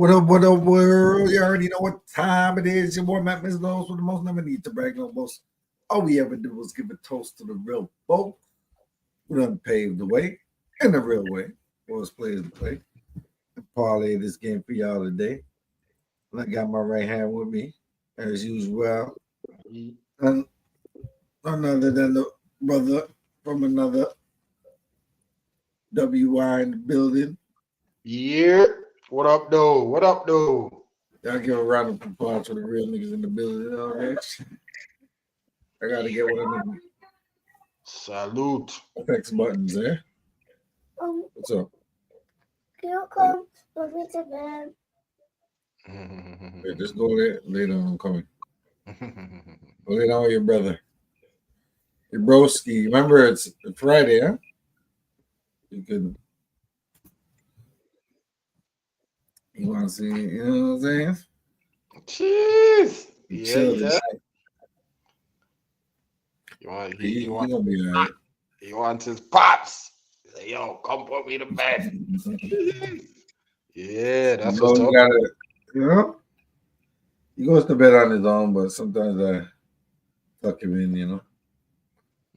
What up, world? You already know what time it is. Your boy Matt Miss Lowe's with the most never need to brag no boast. All we ever do is give a toast to the real folk who done paved the way in the real way for us players to play. And parlay this game for y'all today. And I got my right hand with me, as usual. And none other than the brother from another WI in the building. Yeah. What up, though? What up, though? Y'all give a round of applause for the real niggas in the building. All right. I gotta get one of them Salute. effects buttons there. What's up? Can you come with me to bed? Yeah, just go there. Lay down. I'm coming. Go lay down with your brother. Your broski. Remember, it's Friday, huh? You can. You want to see? You know what I'm saying? Cheers. You Yeah, chill yeah. this You He want gonna be all right. he wants his pops. Say, yo, come put me to bed. Yeah, that's what's you up. gotta, you know, he goes to bed on his own, but sometimes I tuck him in, you know.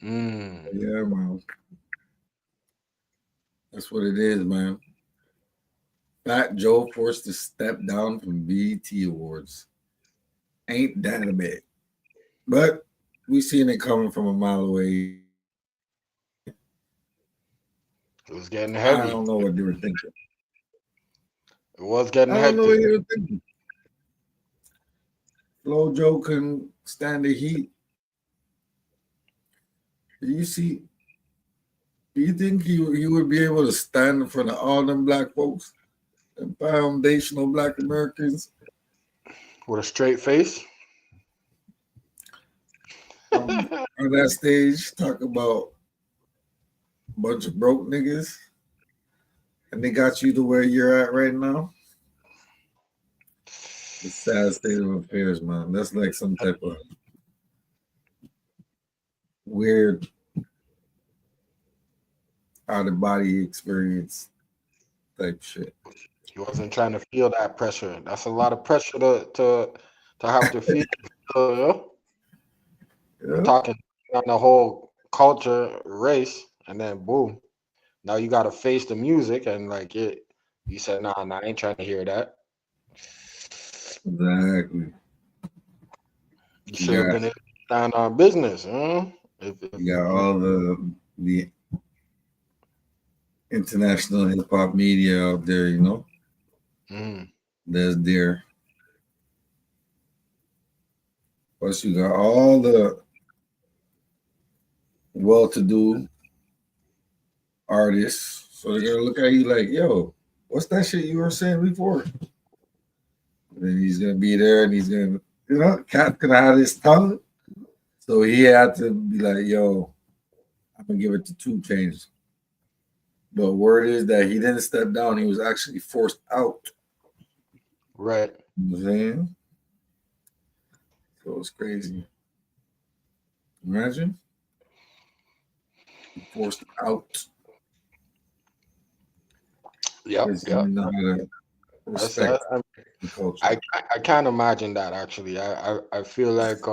Yeah, man. That's what it is, man. Fat Joe forced to step down from BET Awards. Ain't that a bit? But we seen it coming from a mile away. It was getting I heavy. don't know what they were thinking. It was getting I don't know what hectic. they were thinking. Flo Joe couldn't stand the heat. Do you see? Do you think he would be able to stand in front of all them black folks and foundational black Americans With a straight face. on that stage talk about a bunch of broke niggas and they got you to where you're at right now? It's sad state of affairs, man. That's like some type of weird out of body experience type shit. He wasn't trying to feel that pressure. That's a lot of pressure to have to feel. We're Yeah. talking on the whole culture, race, and then boom. Now you gotta face the music and like it. You said, nah, I ain't trying to hear that. Exactly. You should have been on our business, huh? You got all the international hip hop media out there, you know. There's there. Plus, you got all the well-to-do artists, so they're gonna look at you like, "Yo, what's that shit you were saying before?" And then he's gonna be there, and he's gonna, you know, cat could have his tongue, so he had to be like, "Yo, I'm gonna give it to 2 Chainz." But word is that he didn't step down; he was actually forced out. Right. You know what I'm saying? So it's crazy. Imagine forced out. Yep. You know how to respect the culture. I can't imagine that actually. I feel like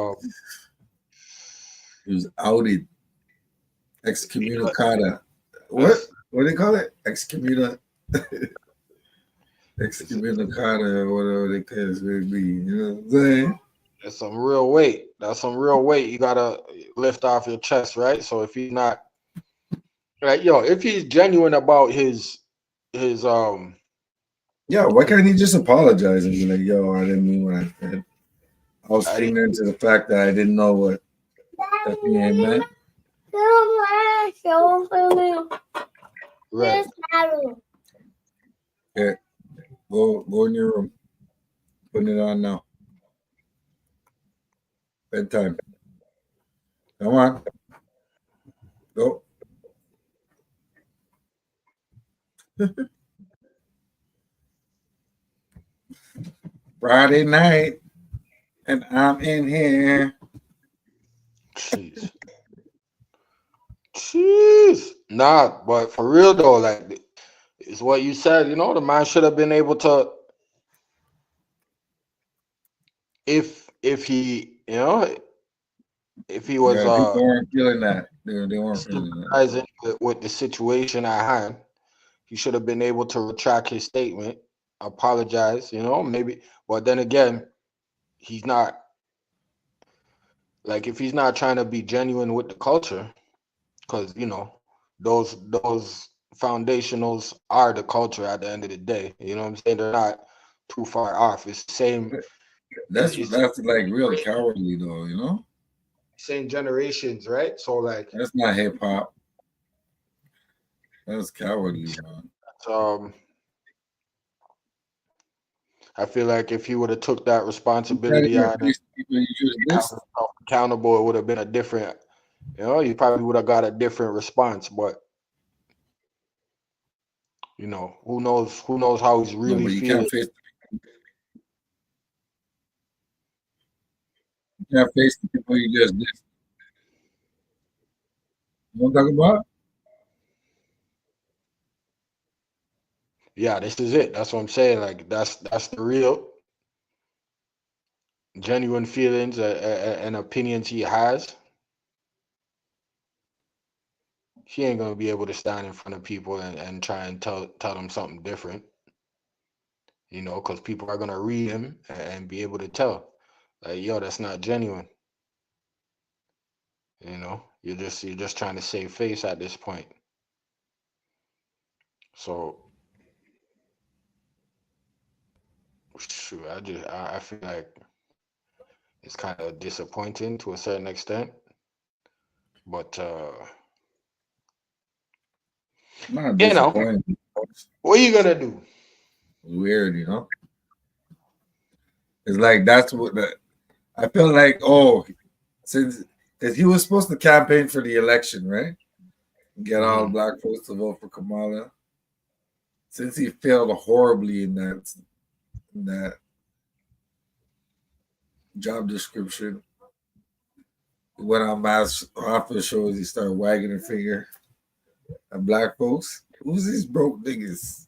He was outed, excommunicada. What do they call it? Excommunicada, or whatever they call it be. You know what I'm saying? That's some real weight. That's some real weight you gotta lift off your chest, right? So if he's not like, yo, if he's genuine about his Yeah, why can't he just apologize and be like, "Yo, I didn't mean what I said. I was ignorant to the fact that I didn't know what FBA meant." Right. Yeah, go in your room. Putting it on now. Bedtime. Come on. Go. Friday night, and I'm in here. Jeez. Nah, but for real though, like it's what you said, you know, the man should have been able to if he, if he was Yeah, people weren't feeling that. They weren't feeling that. sympathizing with the situation at hand, he should have been able to retract his statement, apologize, maybe. But then again, he's not, like, if he's not trying to be genuine with the culture, because those foundationals are the culture at the end of the day. You know what I'm saying? They're not too far off. It's the same. That's It's like real cowardly though. same generations, right? So like, That's not hip hop. That's cowardly, man. um, I feel like if he would have took that responsibility on and held himself accountable, it would have been a different. You probably would have got a different response. But who knows? Who knows how he's No, really but you feeling? can't face the people you just did. You know what I'm talking about? Yeah, this is it. That's what I'm saying. Like that's the real, genuine feelings and opinions he has. He ain't gonna be able to stand in front of people and try and tell them something different. Because people are gonna read him and be able to tell, like, yo, that's not genuine. You're just trying to save face at this point. So, shoot, I feel like it's kind of disappointing to a certain extent, but Not disappointed. what are you gonna do? Weird, It's like that's what I feel like. Oh, since because he was supposed to campaign for the election, right? Get all black folks to vote for Kamala. Since he failed horribly in that job description, he went on mass office shows. He started wagging a finger at black folks. Who's these broke niggas?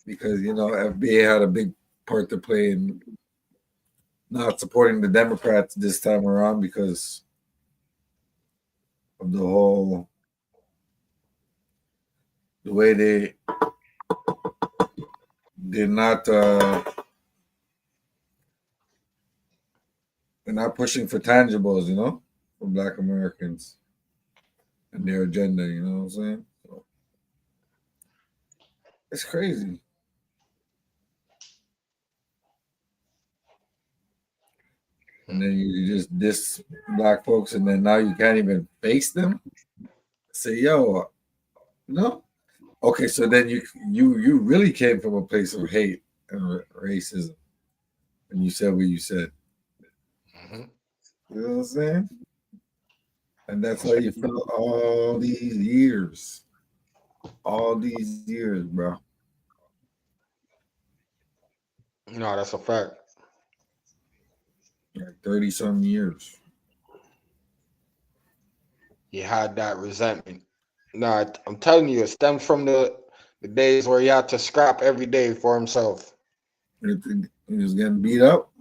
Because FBA had a big part to play in not supporting the Democrats this time around because of the way they did not they're not pushing for tangibles, for black Americans and their agenda, you know what I'm saying? So, it's crazy. And then you just diss black folks and then now you can't even face them. Say, yo, no. Okay, so then you really came from a place of hate and racism. And you said what you said. You know what I'm saying? And that's how you felt all these years. All these years, bro. No, that's a fact. Like 30-some years. He had that resentment. No, I'm telling you, it stems from the days where he had to scrap every day for himself. He was getting beat up.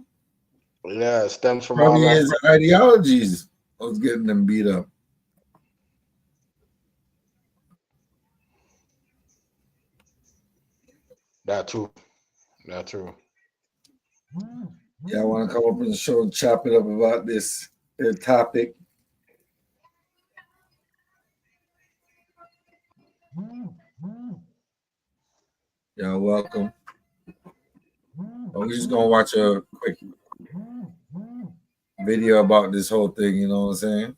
Yeah, it stems from Probably all that. his ideologies was getting them beat up. That too. Yeah, I want to come up on the show and chop it up about this topic. Yeah, welcome. We're just gonna watch a quick video about this whole thing, you know what I'm saying?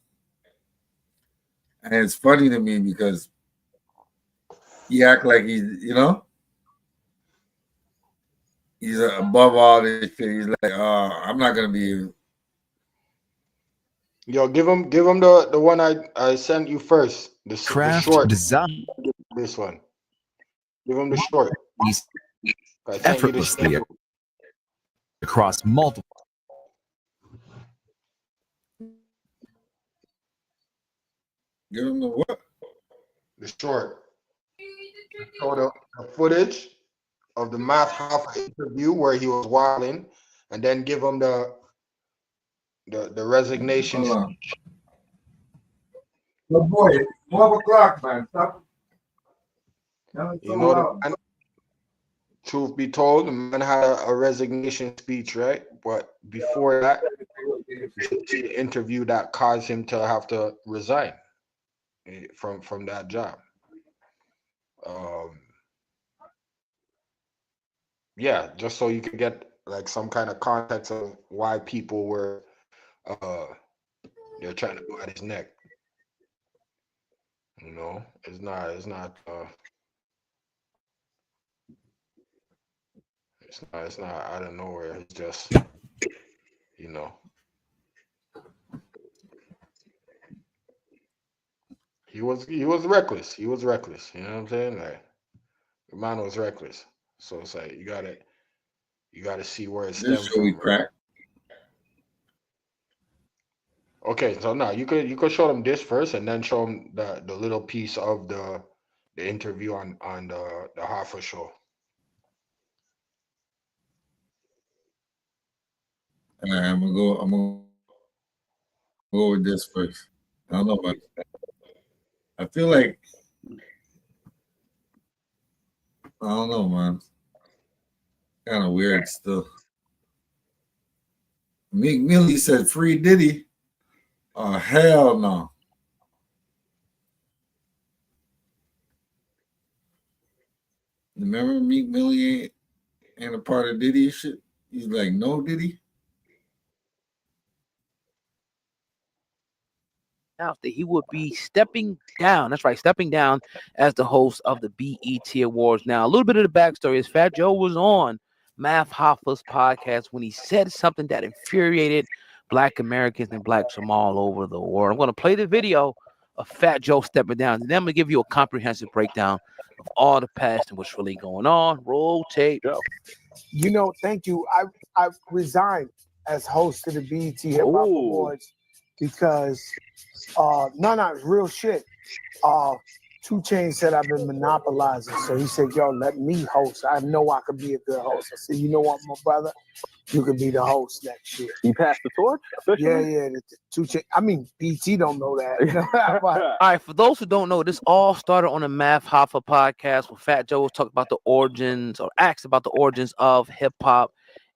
And it's funny to me because he act like he's above all this shit. He's like, I'm not gonna be. Yo, give him the one I sent you first. The short design. This one. Give him the short. Effortlessly across multiple. Give him the what? The short. Show the footage of the Math Hoffa interview where he was wilding and then give him the resignation. Hold on. Oh boy, it's 12 o'clock, man. Stop. You know, truth be told, the man had a resignation speech, right? But before that, the interview that caused him to have to resign from that job. Yeah, just so you could get like some kind of context of why people were they're trying to go at his neck. You know, it's not out of nowhere. It's just, you know, he was reckless. He was reckless. You know what I'm saying? Like, the man was reckless. So it's like you gotta see where it stems from. Crack. Okay, so now you could show them this first, and then show them the little piece of the interview on the Hoffa show. All right, I'm gonna go with this first. I don't know about that. I feel like I don't know, man. Kind of weird still. Meek Millie said free Diddy. Oh hell no. Remember Meek Millie ain't a part of Diddy shit? He's like, no Diddy. That he would be stepping down. That's right, stepping down as the host of the BET Awards. Now, a little bit of the backstory is Fat Joe was on Math Hoffa's podcast when he said something that infuriated Black Americans and Blacks from all over the world. I'm going to play the video of Fat Joe stepping down, and then I'm going to give you a comprehensive breakdown of all the past and what's really going on. Roll tape. Go. You know, thank you. I resigned as host of the BET Hip Hop Awards because real shit. 2 Chainz said I've been monopolizing, so he said, "Yo, let me host. I know I could be a good host." I said, "You know what, my brother, you could be the host next year." You passed the torch officially? Yeah. The 2 Chainz. I mean, BT don't know that. All right, for those who don't know, this all started on the Math Hoffa podcast where Fat Joe was talking about the origins or asked about the origins of hip hop.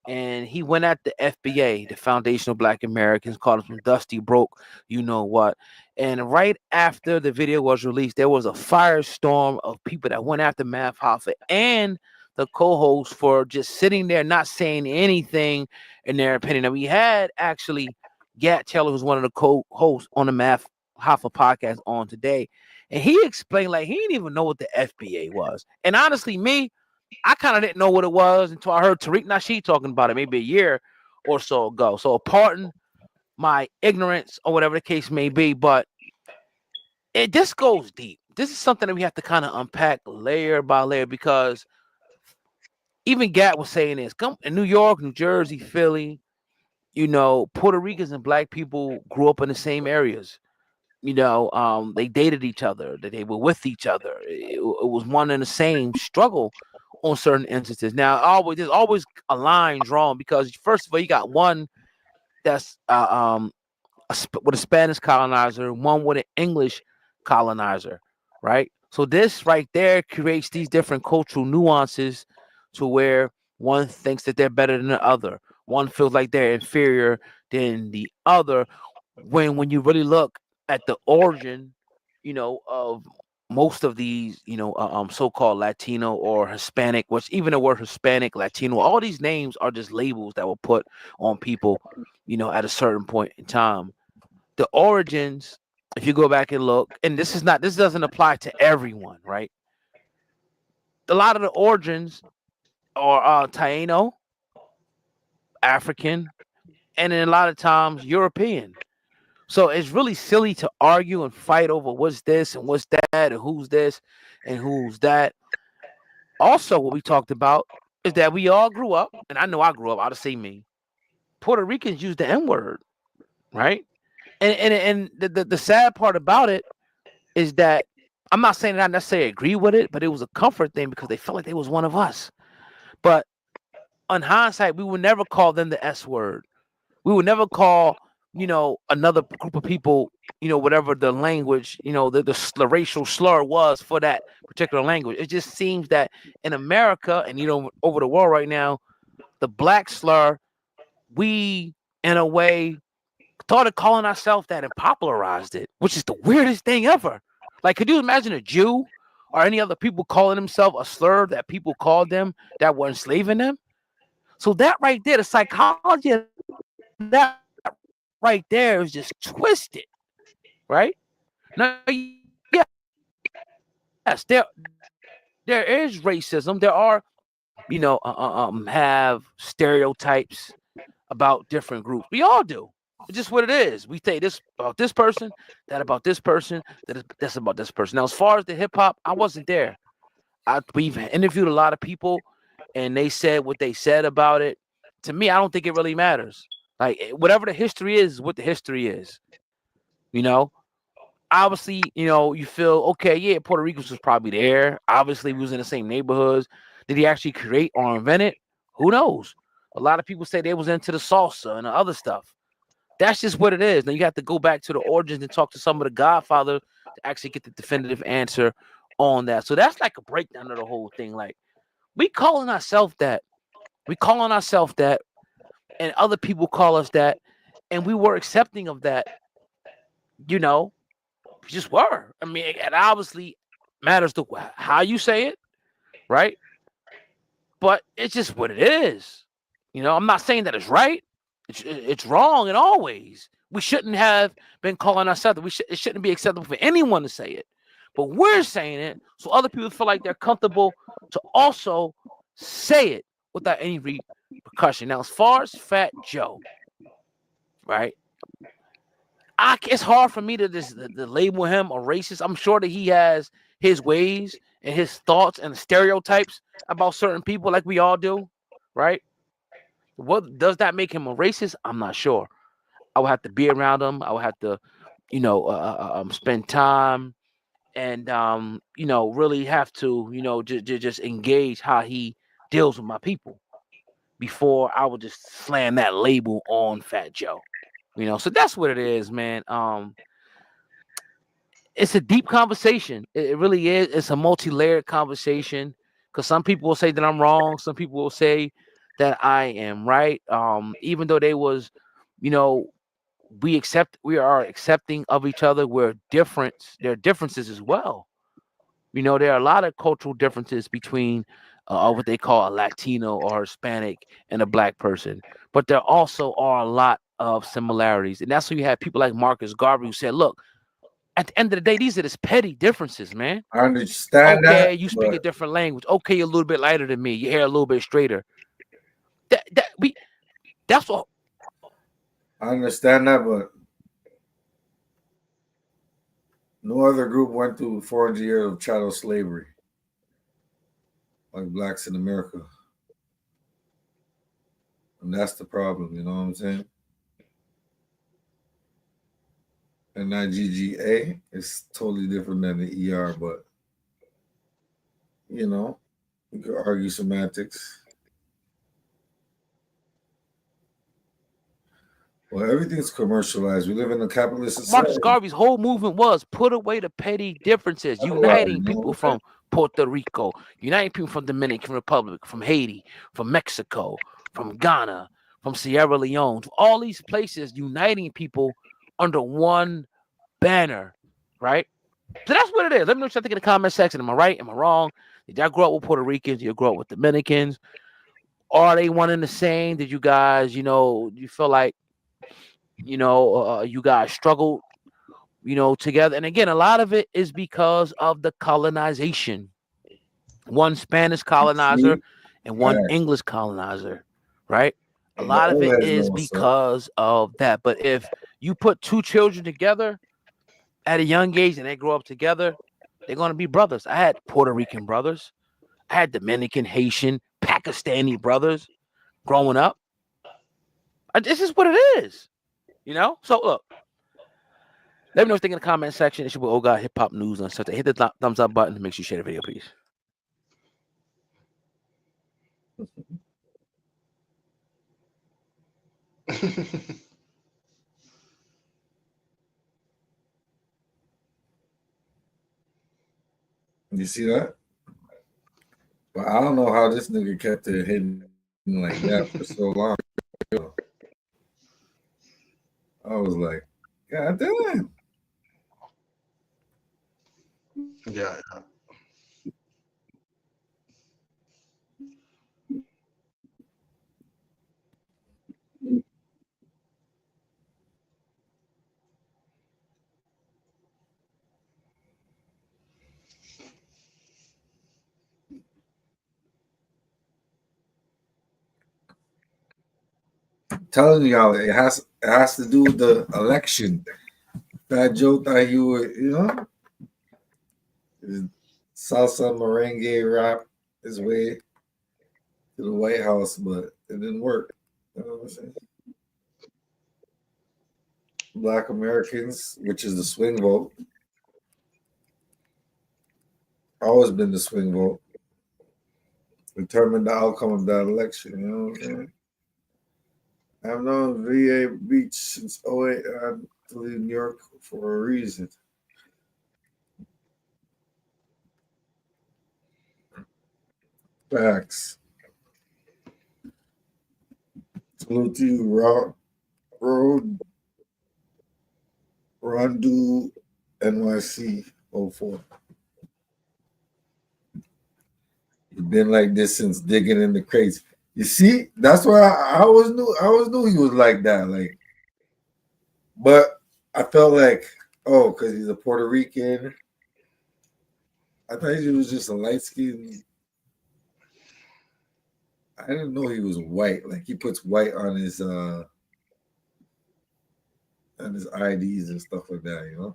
And he went at the FBA, the Foundation of Black Americans, called him Dusty Broke, you know what. And right after the video was released, there was a firestorm of people that went after Math Hoffa and the co-host for just sitting there not saying anything in their opinion. And we had actually Gat Taylor, who's one of the co-hosts on the Math Hoffa podcast on today. And he explained like he didn't even know what the FBA was. And honestly, I kind of didn't know what it was until I heard Tariq Nasheed talking about it maybe a year or so ago. So pardon my ignorance or whatever the case may be, but this goes deep. This is something that we have to kind of unpack layer by layer because even Gat was saying this. Come in New York, New Jersey, Philly, you know, Puerto Ricans and Black people grew up in the same areas. You know, they dated each other, that they were with each other. It was one and the same struggle on certain instances. Now, there's always a line drawn because first of all, you got one that's with a Spanish colonizer, one with an English colonizer, right? So this right there creates these different cultural nuances to where one thinks that they're better than the other. One feels like they're inferior than the other. When you really look at the origin, you know, of most of these, you know, so-called Latino or Hispanic, which even the word Hispanic, Latino, all these names are just labels that were put on people, you know, at a certain point in time. The origins, if you go back and look, and this doesn't apply to everyone, right? A lot of the origins are Taino, African, and then a lot of times European. So it's really silly to argue and fight over what's this and what's that and who's this and who's that. Also, what we talked about is that we all grew up, and I know I grew up, I'll just say me. Puerto Ricans use the N-word, right? And the sad part about it is that I'm not saying that I necessarily agree with it, but it was a comfort thing because they felt like they was one of us. But on hindsight, we would never call them the S word. We would never call, another group of people, whatever the language, the racial slur was for that particular language. It just seems that in America and, over the world right now, the black slur, we, in a way, started calling ourselves that and popularized it, which is the weirdest thing ever. Like, could you imagine a Jew or any other people calling themselves a slur that people called them that were enslaving them? So that right there, the psychology of that right there is just twisted, right? Now, yes, there is racism. There are, have stereotypes about different groups. We all do. It's just what it is. We say this about this person, that about this person, that's about this person. Now, as far as the hip hop, I wasn't there. We've interviewed a lot of people, and they said what they said about it. To me, I don't think it really matters. Like, whatever the history is what the history is. Obviously, you feel okay. Yeah, Puerto Ricans was probably there. Obviously, we was in the same neighborhoods. Did he actually create or invent it? Who knows? A lot of people say they was into the salsa and the other stuff. That's just what it is. Now you have to go back to the origins and talk to some of the Godfather to actually get the definitive answer on that. So that's like a breakdown of the whole thing. Like, we calling ourselves that. We calling ourselves that, and other people call us that, and we were accepting of that. We just were. I mean, it obviously matters to how you say it, right? But it's just what it is. I'm not saying that it's right. It's wrong in all ways. We shouldn't have been calling ourselves. It shouldn't be acceptable for anyone to say it. But we're saying it so other people feel like they're comfortable to also say it without any repercussion. Now, as far as Fat Joe, right? It's hard for me to just to label him a racist. I'm sure that he has his ways and his thoughts and stereotypes about certain people, like we all do, right? What does that make him a racist? I'm not sure. I would have to be around him. I would have to, spend time and really have to, just engage how he deals with my people before I would just slam that label on Fat Joe. So that's what it is, man. It's a deep conversation. It really is. It's a multi-layered conversation because some people will say that I'm wrong. Some people will say that I am right. Even though they was, we are accepting of each other. We're different. There are differences as well. There are a lot of cultural differences between what they call a Latino or Hispanic and a black person. But there also are a lot of similarities. And that's why you have people like Marcus Garvey who said, look, at the end of the day, these are just petty differences, man. I understand that. Okay, you speak a different language. Okay, you're a little bit lighter than me. Your hair a little bit straighter. That's what I understand that, but no other group went through 400 years of chattel slavery like blacks in America. And that's the problem, you know what I'm saying? And that GGA is totally different than the ER, but, you could argue semantics. Well, everything's commercialized. We live in a capitalist society. Marcus Garvey's whole movement was put away the petty differences, uniting people from Puerto Rico, uniting people from Dominican Republic, from Haiti, from Mexico, from Ghana, from Sierra Leone, all these places, uniting people under one banner, right? So that's what it is. Let me know what you think in the comment section. Am I right? Am I wrong? Did y'all grow up with Puerto Ricans? Did you grow up with Dominicans? Are they one and the same? Did you guys, you feel like, you guys struggled, together? And again, a lot of it is because of the colonization. One Spanish colonizer and one English colonizer, right? A lot of it is because of that. But if you put two children together at a young age and they grow up together, they're going to be brothers. I had Puerto Rican brothers. I had Dominican, Haitian, Pakistani brothers growing up. This is what it is. So look, let me know what you think in the comment section. It should be Oh God Hip Hop News on Sunday. Hit the thumbs up button and make sure you share the video, please. You see that? But I don't know how this nigga kept it hidden like that for so long. I was like, God damn. Yeah. I'm telling y'all, it has to do with the election. That Joe thought he would, his salsa merengue rap his way to the White House, but it didn't work. You know what I'm saying? Black Americans, which is the swing vote, always been the swing vote, determined the outcome of that election. You know what I'm saying? I've known VA Beach since '08. I had to leave New York for a reason. Facts. Salute to you, Rondu NYC 04. You've been like this since digging in the crates. You see, that's why I always knew he was like that. Like, but I felt like, oh, because he's a Puerto Rican. I thought he was just a light skin. I didn't know he was white. Like he puts white on his IDs and stuff like that,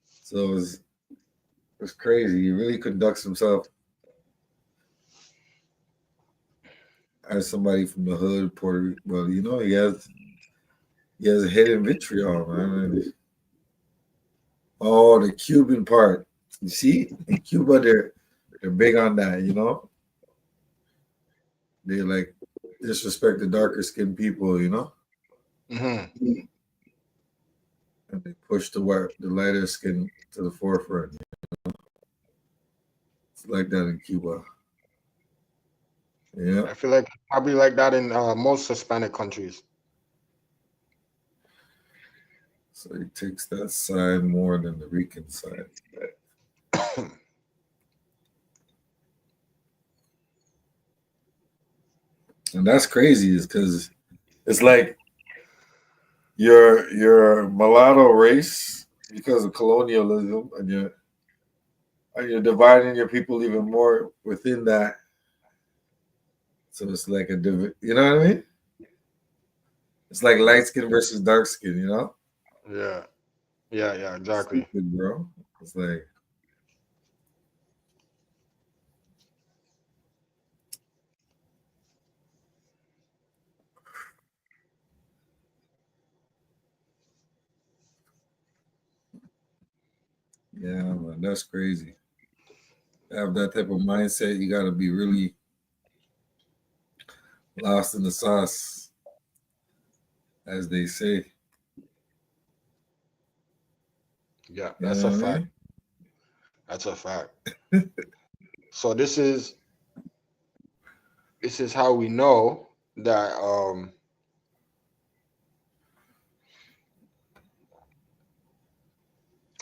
So it's crazy. He really conducts himself as somebody from the hood, Puerto Rico. Well, he has a hidden vitriol, man. Oh, the Cuban part. You see, in Cuba, they're big on that. They like disrespect the darker skinned people. Mm-hmm. And they push the lighter skin to the forefront. It's like that in Cuba. Yeah. I feel like probably like that in most Hispanic countries. So he takes that side more than the Rican side. And that's crazy, is because it's like you're mulatto race because of colonialism, and you're dividing your people even more within that. So it's like you know what I mean? It's like light skin versus dark skin, Yeah. Yeah, exactly. Stupid, bro. It's like, yeah, man, that's crazy. To have that type of mindset, you got to be really lost in the sauce, as they say. Yeah, You that's know a what I fact. mean? That's a fact. So this is how we know that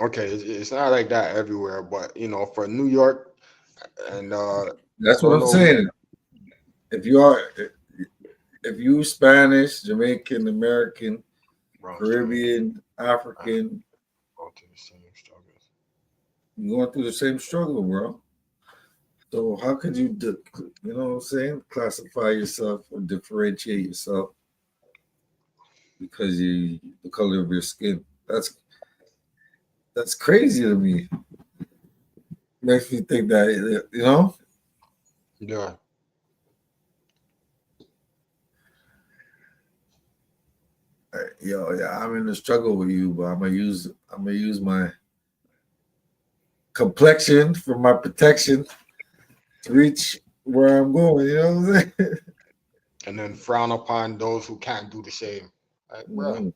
okay, it's not like that everywhere, but for New York and That's I what don't I'm know. saying. If you Spanish, Jamaican, American, Caribbean, African, Go to the same struggles. you're going through the same struggle, bro. So how could you, you know what I'm saying, classify yourself or differentiate yourself because the color of your skin? That's crazy to me. Makes me think that Yeah. yeah, I'm in the struggle with you, but I'm gonna use my complexion for my protection to reach where I'm going. You know what I'm saying? and then frown upon those who can't do the same. Like, bro, Mhm.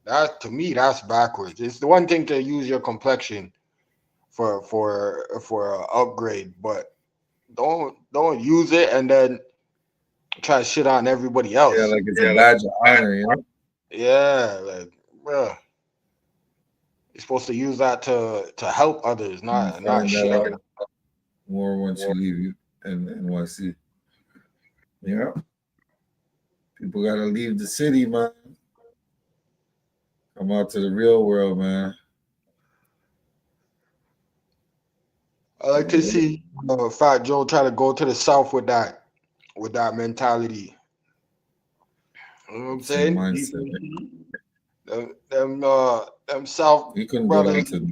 that to me, that's backwards. It's the one thing to use your complexion for an upgrade, but don't use it and then try to shit on everybody Yeah, else. like it's a badge of honor, you know. Yeah, like, bro, you're supposed to use that to help others, You not find that shit on out them. more once you leave you and NYC. Yeah, people gotta leave the city, man. Come out to the real world, man. I like to see Fat Joe try to go to the South with that mentality. You know what I'm Same saying? mindset. Them South You couldn't go down brothers, to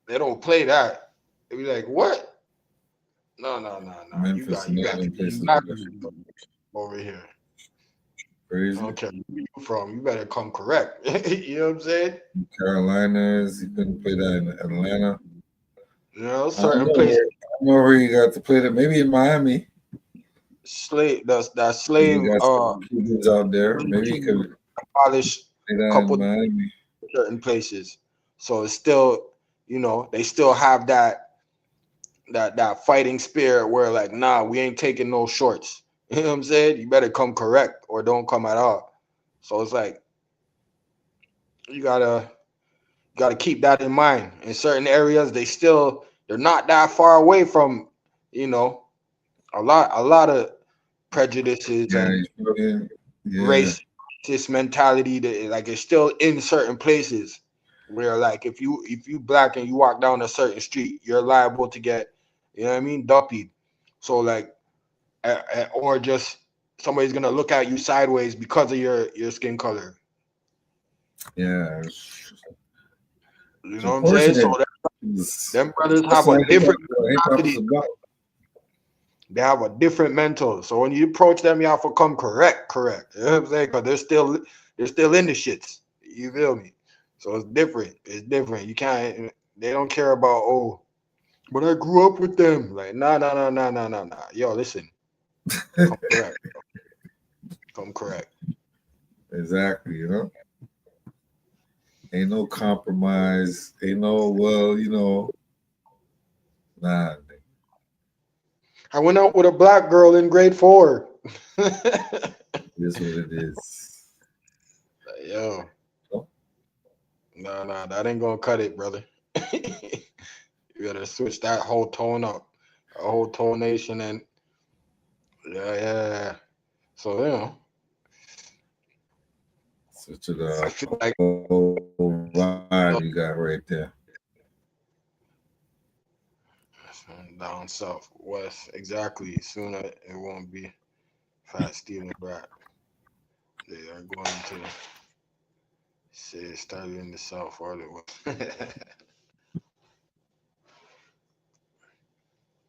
they don't play that. They be like, what? No. You Memphis got and all them places like that. over here. I Crazy. don't care where you from. You better come correct. You know what I'm saying? Carolinas, you couldn't play that in Atlanta. You know, I don't certain know places, where you got to play that. Maybe in Miami. that You slave got some Cubans out there. Maybe you could abolished play a that couple in Miami. certain places. So it's still, they still have that fighting spirit where like, nah, we ain't taking no shorts. You know what I'm saying? You better come correct or don't come at all. So it's like you gotta keep that in mind. In certain areas, they're not that far away from, a lot of prejudices Yeah, and yeah, racist mentality that like it's still in certain places where like if you black and you walk down a certain street, you're liable to get, you know what I mean, duppied. So like or just somebody's gonna look at you sideways because of your skin color. yeah. You It's know what I'm saying? So unfortunate. them brothers That's have a what different hip hop is mentality. about. They have a different mental. So when you approach them, you have to come correct. You know what I'm saying? Because they're still in the shits. You feel me? So it's different. It's different. You can't. They don't care about but I grew up with them. Like nah. Yo, listen. Come correct. Come correct. Exactly, you know. Ain't no compromise. Ain't no nah. I went out with a black girl in grade 4. It is what it is. Yo. Oh. No, that ain't gonna cut it, brother. You gotta switch that whole tone up, a whole tonation, and yeah. So Such a I feel like whole vibe you got right there. down south, west, exactly. Sooner it won't be fat stealing brat. They are going to say it started in the south or the west.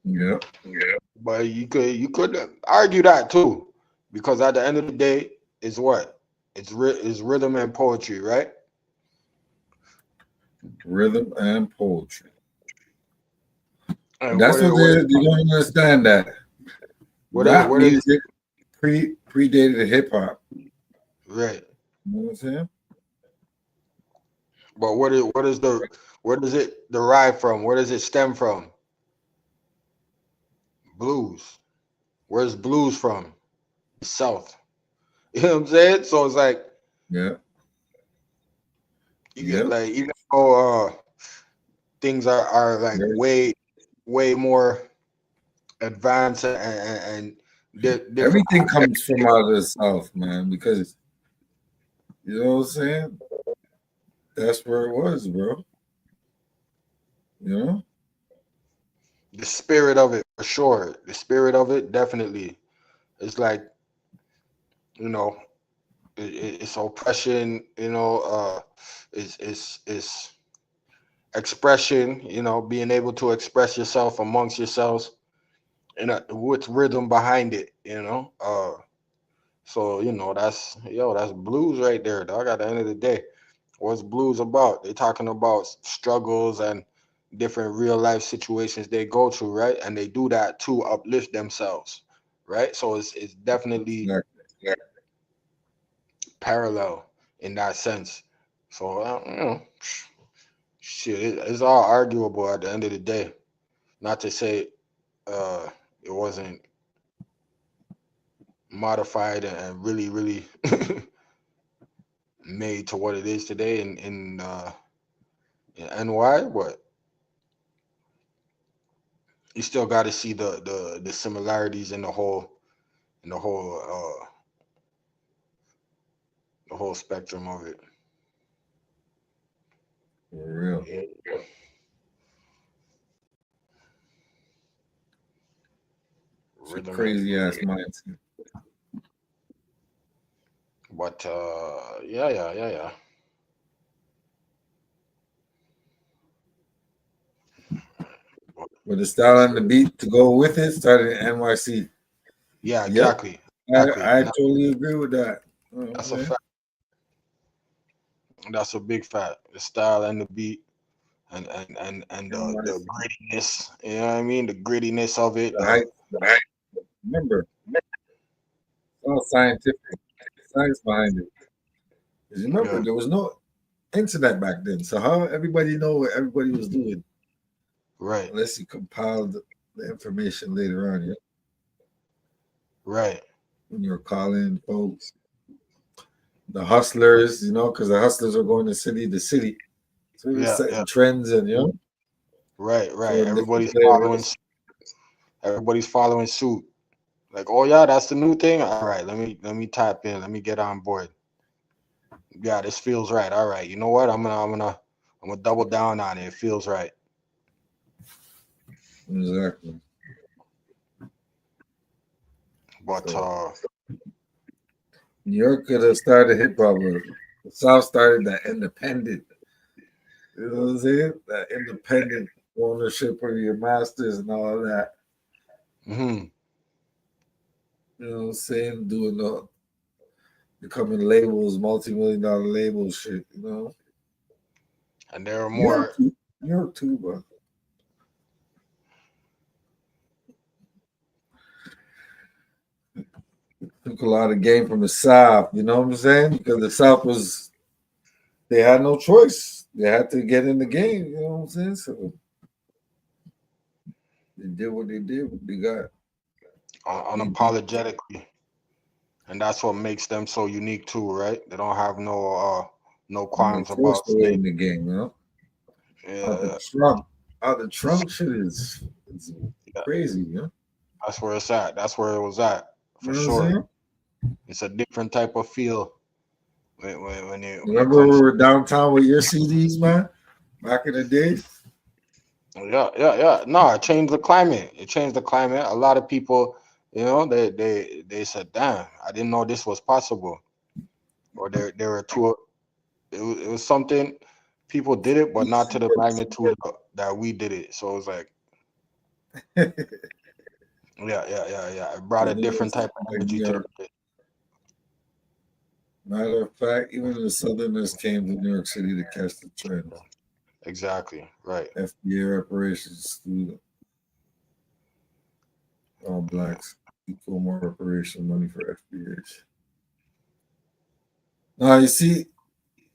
Yeah. But you could argue that too, because at the end of the day, it's what? It's rhythm and poetry, right? Rhythm and poetry. And That's what they don't understand that. Rap what is music predated hip hop. right? You know what I'm saying? But where does it derive from? Where does it stem from? Blues. Where's blues from? South. You know what I'm saying? So it's like Yeah. you get like even though things are like way more advanced and different. Everything comes from out of the South, man, because you know what I'm saying? That's where it was, bro. You know? The spirit of it for sure. The spirit of it definitely. It's like, it's oppression, it's expression, being able to express yourself amongst yourselves with rhythm behind it, so that's blues right there, dog. At the end of the day, what's blues about? They're talking about struggles and different real life situations they go through, right? And they do that to uplift themselves, right? So it's definitely parallel in that sense. So shit, it's all arguable at the end of the day. Not to say it wasn't modified and really, really made to what it is today in NY, but you still got to see the similarities in the whole the whole spectrum of it. For real. It's a crazy ass mindset. But yeah. With the style and the beat to go with it started in NYC. Yeah, exactly. Yep. I totally agree with that. That's a fact. That's a big fact. The style and the beat and the grittiness. You know what I mean? The grittiness of it. Remember, it's all scientific. Science behind it. Because remember, there was no internet back then. So how everybody know what everybody was doing? Right. Unless you compiled the information later on, yeah. Right. When you're calling folks, the hustlers, because the hustlers are going to city to city. So you're setting trends and Right. So everybody's following suit. Like, oh yeah, that's the new thing. All right, let me tap in. Let me get on board. Yeah, this feels right. All right, you know what? I'm gonna double down on it. It feels right. Exactly. But New York could have started hip hop. The South started that independent. You know what I'm saying? That independent ownership of your masters and all that. Mm-hmm. You know what I'm saying? Becoming labels, multi-million-dollar label shit, And there are more. New York too, bro. Took a lot of game from the South, you know what I'm saying? Because the South they had no choice. They had to get in the game, you know what I'm saying? So they did what they did, what they got. Unapologetically. And that's what makes them so unique too, right? They don't have no qualms about staying in the game, Yeah. Out the trunk shit is crazy, That's where it's at. That's where it was at for sure. It's a different type of feel when remember we were downtown with your CDs, man, back in the days. Yeah. No, it changed the climate. A lot of people, they said, "Damn, I didn't know this was possible," or they were too. It was something people did it, but not to the magnitude that we did it. So it was like, yeah. It brought a different type of energy to it. Matter of fact, even the Southerners came to New York City to catch the trend. Exactly, right. FBA reparations through all blacks, equal more reparation money for FBAs. Now you see,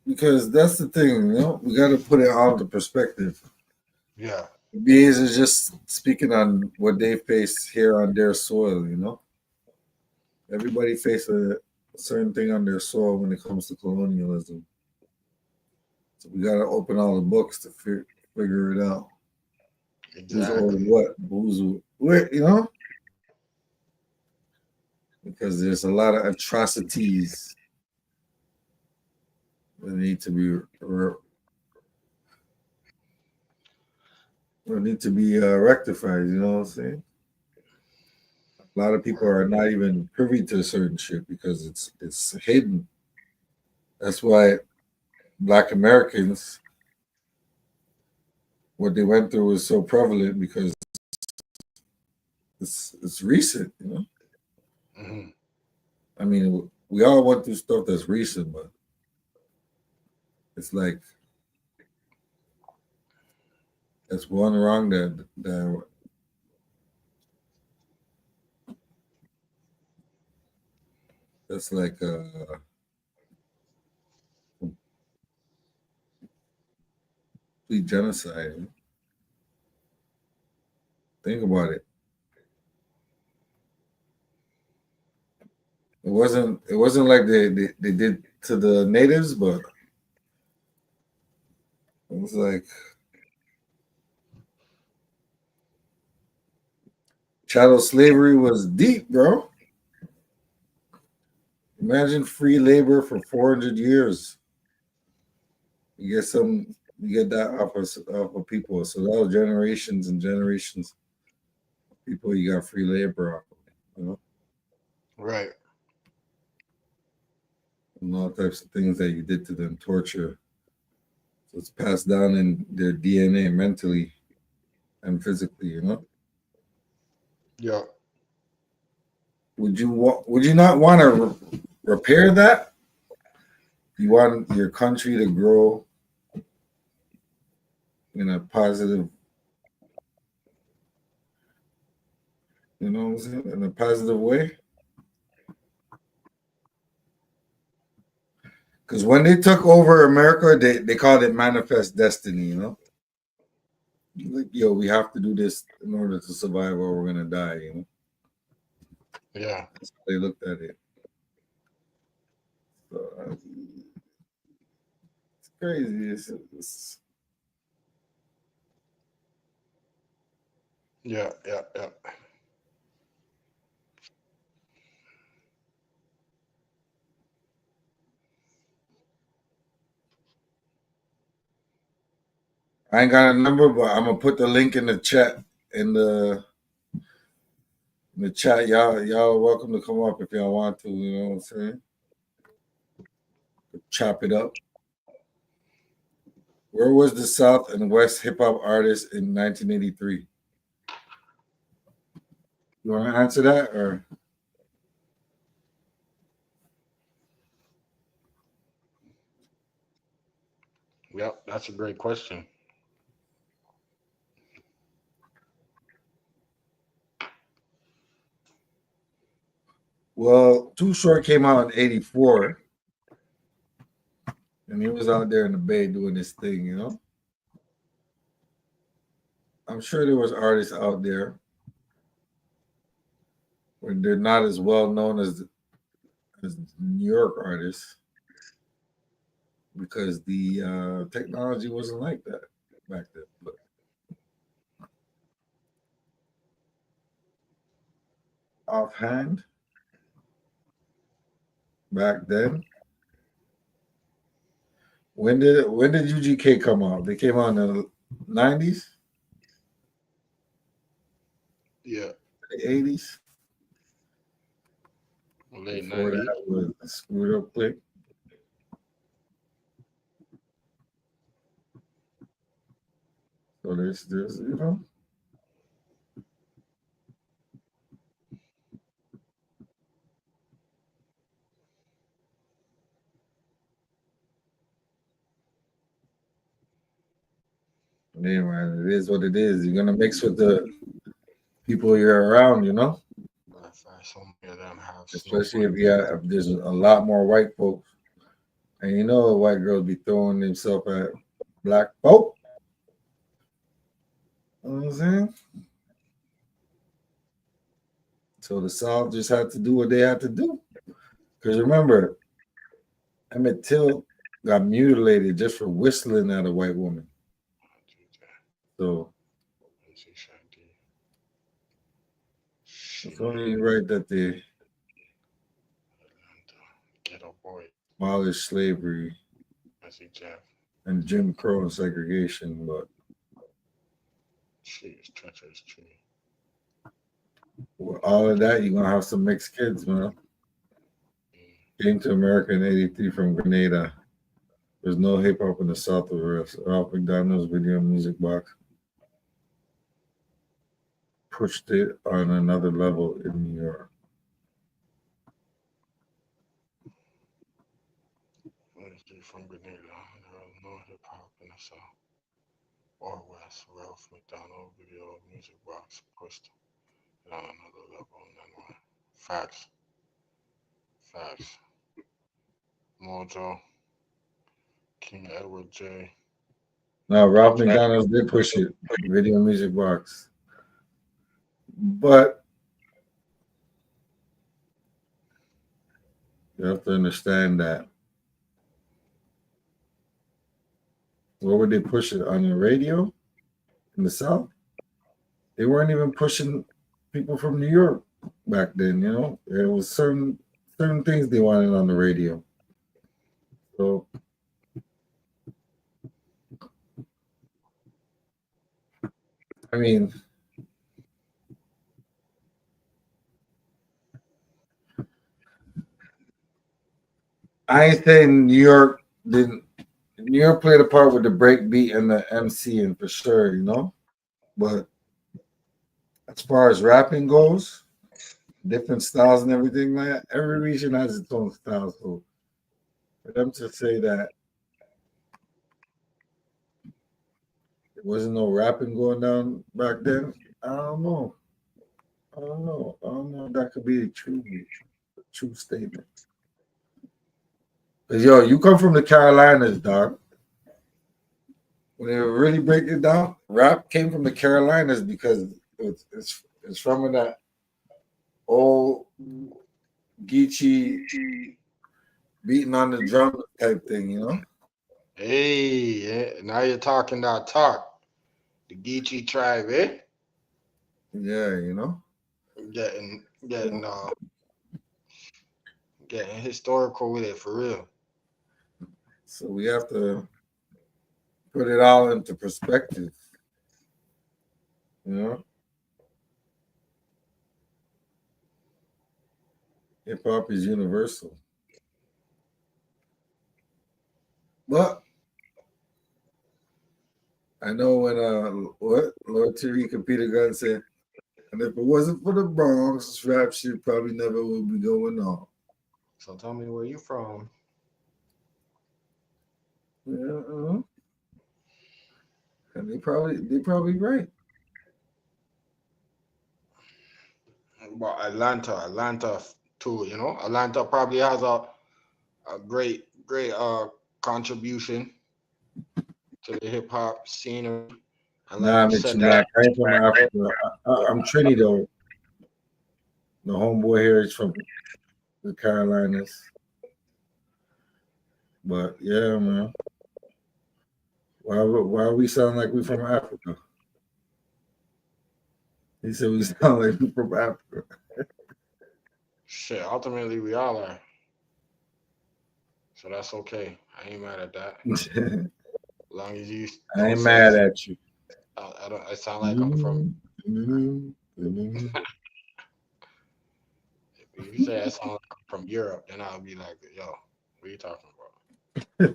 because that's the thing, we got to put it all into perspective. Yeah. FBAs is just speaking on what they face here on their soil, Everybody faces a certain thing on their soil when it comes to colonialism. So we got to open all the books to figure it out. Exactly. Who's what? Who's where? Because there's a lot of atrocities that need to be rectified. You know what I'm saying? A lot of people are not even privy to certain shit because it's hidden. That's why Black Americans, what they went through was so prevalent because it's recent. Mm-hmm. I mean, we all went through stuff that's recent, but it's like that's one wrong that That's like complete genocide. Think about it. It wasn't like they did to the natives, but it was like chattel slavery was deep, bro. Imagine free labor for 400 years. You get that off of people. So that was generations and generations of people you got free labor off of, you know, Right. and all types of things that you did to them, torture. So it's passed down in their DNA mentally and physically, you know. Yeah. Would you not want to repair that? You want your country to grow in a positive, you know what I'm saying, in a positive way. Because when they took over America, they called it manifest destiny, you know? Like, yo, we have to do this in order to survive or we're going to die, you know? Yeah. That's how they looked at it. So, it's crazy. Yeah. I ain't got a number, but I'm going to put the link in the chat. In the chat, y'all are welcome to come up if y'all want to, you know what I'm saying? Chop it up. Where was the South and West hip hop artists in 1983? You want to answer that or? Yep. That's a great question. Well, Too Short came out in '84, and he was out there in the Bay doing this thing. You know, I'm sure there was artists out there where they're not as well known as New York artists because the technology wasn't like that back then. But offhand, back then, when did UGK come out? They came out in the '90s, Yeah. the '80s. Late Before 90s. that was Screwed Up Quick. So there's you know. Anyway, it is what it is. You're gonna mix with the people you're around, you know. Matter of fact, so many of them have Especially snowboard. if there's a lot more white folks, and you know, white girls be throwing themselves at black folk. You know what I'm saying? So the South just had to do what they had to do. Because remember, Emmett Till got mutilated just for whistling at a white woman. So it's only right that they Ghetto boy. abolish slavery and Jim Crow and segregation, but She is treacherous tree. with all of that, you're gonna have some mixed kids, man. Came to America in '83 from Grenada. There's no hip hop in the South of us. Ralph McDonald's video music box pushed it on another level in New York. From Grenada, there was no hip hop in the South or West. Ralph McDonald video music box pushed it on another level. And then what? Facts. Facts. Mojo, King Edward J. Now, Ralph McDonald's did push it, Video Music Box. But you have to understand that. Where would they push it? On the radio in the South? They weren't even pushing people from New York back then, you know? There was certain things they wanted on the radio. So I mean, I ain't saying New York didn't. New York played a part with the break beat and the MCing for sure, you know. But as far as rapping goes, different styles and everything like that, every region has its own style. So for them to say that there wasn't no rapping going down back then, I don't know. I don't know. I don't know if that could be a true statement. Cause yo, you come from the Carolinas, dog. When they really break it down, rap came from the Carolinas because it's from that old Geechee beating on the drum type thing, you know? Hey, now you're talking that talk. The Geechee tribe, eh? Yeah, you know? Getting historical with it for real. So we have to put it all into perspective, you know? Hip hop is universal. But I know when Lord Tariq and Peter Gunn said, and if it wasn't for the Bronx, rap shit probably never would be going on. So tell me where you from. Yeah, and they probably right. But Atlanta too, you know. Atlanta probably has a great contribution to the hip hop scenery. And like Nah, you Mitch said, Mac. I ain't from Africa. I'm Trini though. The homeboy here is from the Carolinas. But yeah, man. Why we sound like we from Africa? He said we sound like we from Africa. shit, ultimately we all are. So that's okay. I ain't mad at that. As long as you I don't ain't say mad at you. I don't. I sound like I'm from. If you say I sound like I'm from Europe, then I'll be like, yo, what are you talking about?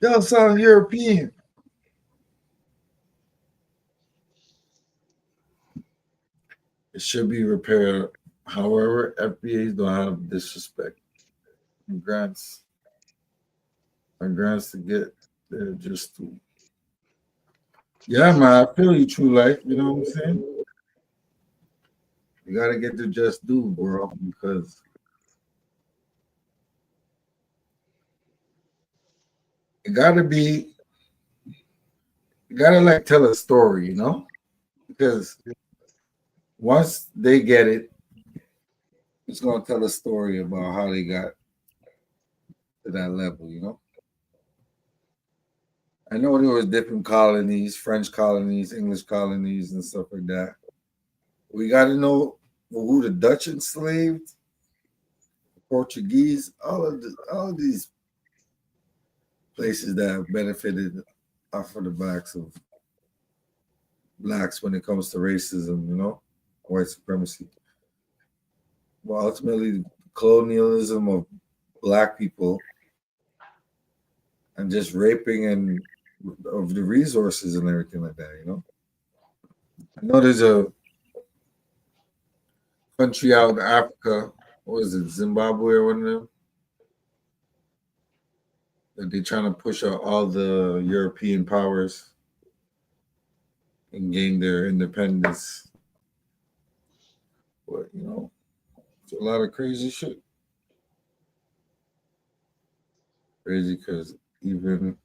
Y'all sound European. It should be repaired. However, FBAs don't have disrespect. And grants to get there just to. Yeah, man, I feel you, True Life. You know what I'm saying? You gotta get the just due, bro, because it gotta be. You gotta like tell a story, you know, because once they get it, it's gonna tell a story about how they got to that level, you know. I know there was different colonies, French colonies, English colonies, and stuff like that. We got to know who the Dutch enslaved, the Portuguese, all of these places that have benefited off of the backs of blacks when it comes to racism, you know, white supremacy. But ultimately, colonialism of black people and just raping and of the resources and everything like that, you know. I know there's a country out in Africa, what is it, Zimbabwe or one of them, that they're trying to push out all the European powers and gain their independence. But you know, it's a lot of crazy shit. Crazy because even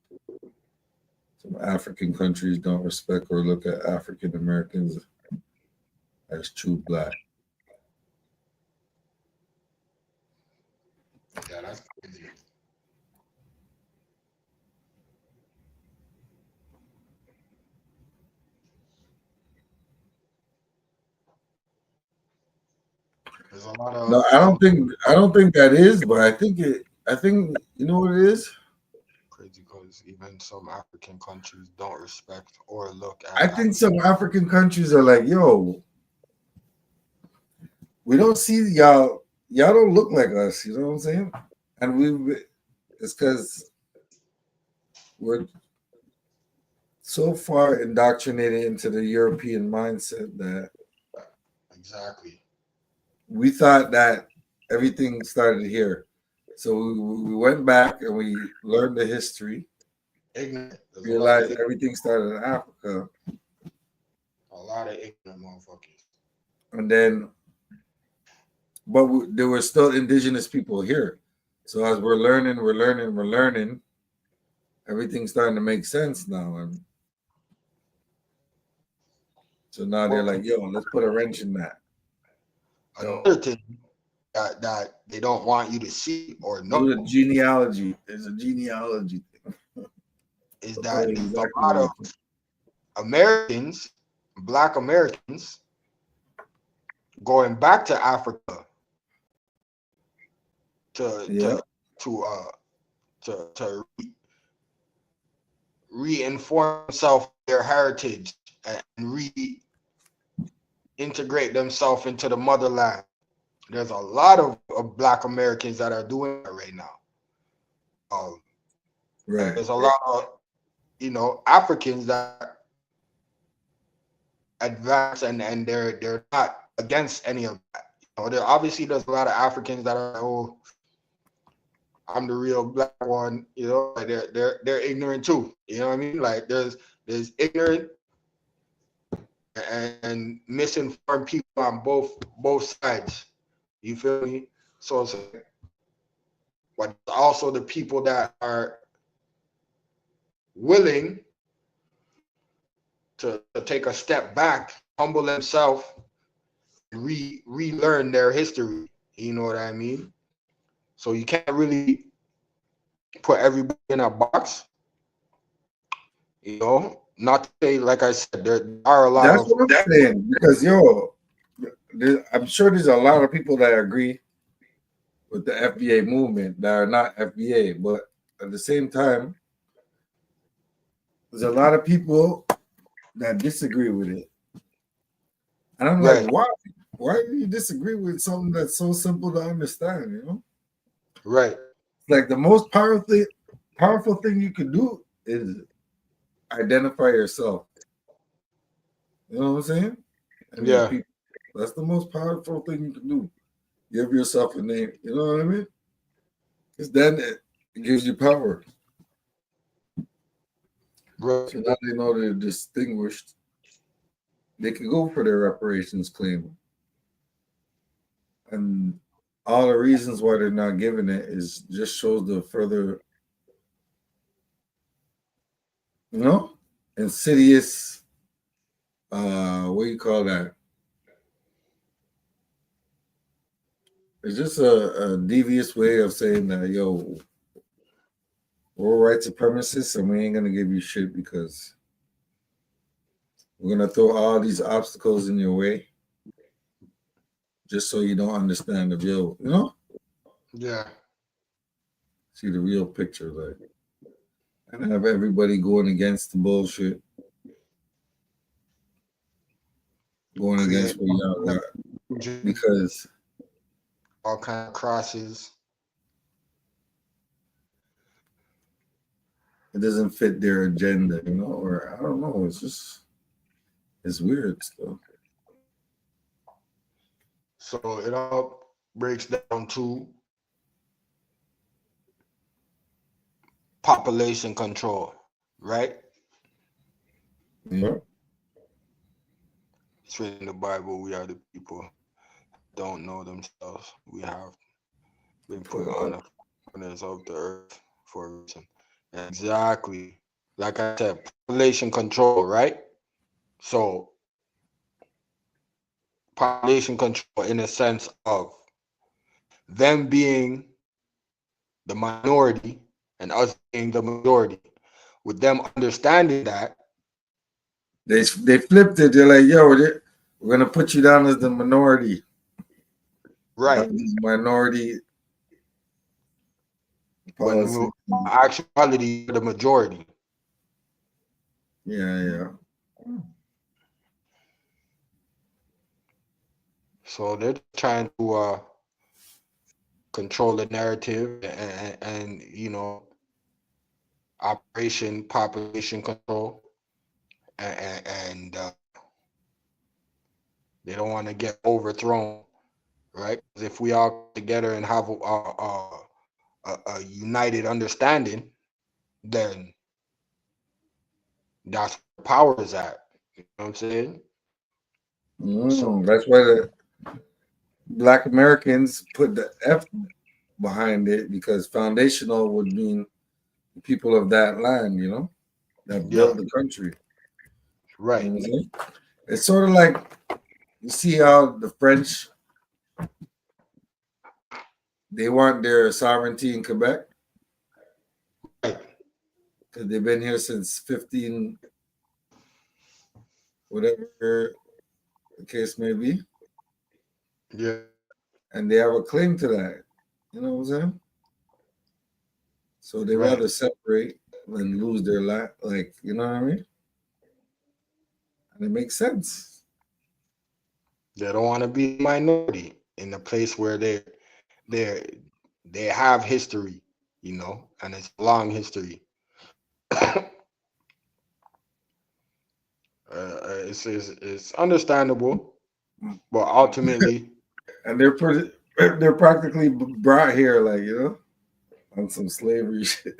some African countries don't respect or look at African Americans as true black. Yeah, that's crazy. There's a lot No, of I don't think that is, but I think you know what it is? crazy because even some African countries don't respect or look I at think some African countries are like, yo, we don't see y'all don't look like us, you know what I'm saying? And it's because we're so far indoctrinated into the European mindset that exactly. we thought that everything started here. So we went back and we learned the history, Ignorant. There's realized everything started in Africa, a lot of ignorant motherfuckers. and then, but there were still indigenous people here. So as we're learning, everything's starting to make sense now. And so now they're like, yo, let's put a wrench in that. Another thing that they don't want you to see or know Do the genealogy. There's a genealogy thing. is Oh, that there's exactly a lot of right. Americans, Black Americans, going back to Africa Yeah. to reinform themselves their heritage and reintegrate themselves into the motherland. There's a lot of Black Americans that are doing that right now. Right. There's a lot of Africans that advance and they're not against any of that. There's a lot of Africans that are I'm the real black one, like they're ignorant too. You know what I mean? Like there's ignorant and misinformed people on both sides. You feel me? So it's but also the people that are willing to take a step back, humble themselves, relearn their history. You know what I mean? So you can't really put everybody in a box. Not to say, like I said, there are a lot That's of what I'm saying. Because I'm sure there's a lot of people that agree with the FBA movement that are not FBA, but at the same time, there's a lot of people that disagree with it. And I'm like, right, why? Why do you disagree with something that's so simple to understand? right, Like the most powerful thing you can do is identify yourself. You know what I'm saying? And your yeah, people. That's the most powerful thing you can do. Give yourself a name. You know what I mean? Because then it gives you power. right, So now they know they're distinguished. They can go for their reparations claim. And all the reasons why they're not giving it is just shows the further, insidious, what do you call that? It's just a devious way of saying that, yo, we're white supremacists and we ain't gonna give you shit because we're gonna throw all these obstacles in your way just so you don't understand the real, yeah, see the real picture, like, and have everybody going against the bullshit, going create against what y'all got because all kind of crosses. it doesn't fit their agenda, or I don't know. It's weird still. So it all breaks down to population control, right? Yeah. It's written in the Bible. We are the people don't know themselves. We have been put on the corners of the earth for a reason. Exactly. Like I said, population control, right? So population control in a sense of them being the minority and us being the majority. With them understanding that, They flipped it. They're like, yo, we're gonna put you down as the minority. right, Minority policy. when actuality the majority. Yeah. So they're trying to control the narrative and operation population control, and they don't want to get overthrown, right? 'Cause if we all come together and have a united understanding, then that's where power is at. You know what I'm saying? So That's why the Black Americans put the F behind it, because foundational would mean people of that land, that yeah, built the country. You right, know what I'm saying? It's sort of like, you see how the French, they want their sovereignty in Quebec right, because they've been here since 15, whatever the case may be, yeah, and they have a claim to that. You know what I'm saying? So they right. rather separate than lose their land. Like, you know what I mean? And it makes sense. They don't want to be a minority in a place where they they have history, and it's a long history. It's understandable, but ultimately, And they're practically brought here, like, on some slavery shit.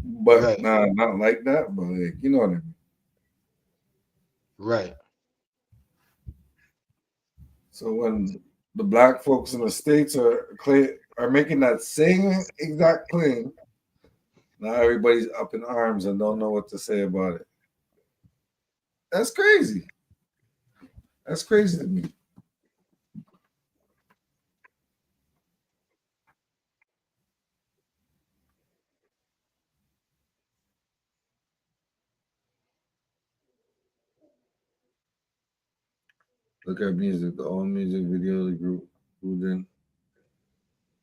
But right, nah, not like that. But like, you know what I mean. right, So when the black folks in the states are making that same exact claim, now everybody's up in arms and don't know what to say about it. That's crazy. That's crazy to me. Look at music. The old music video the group who then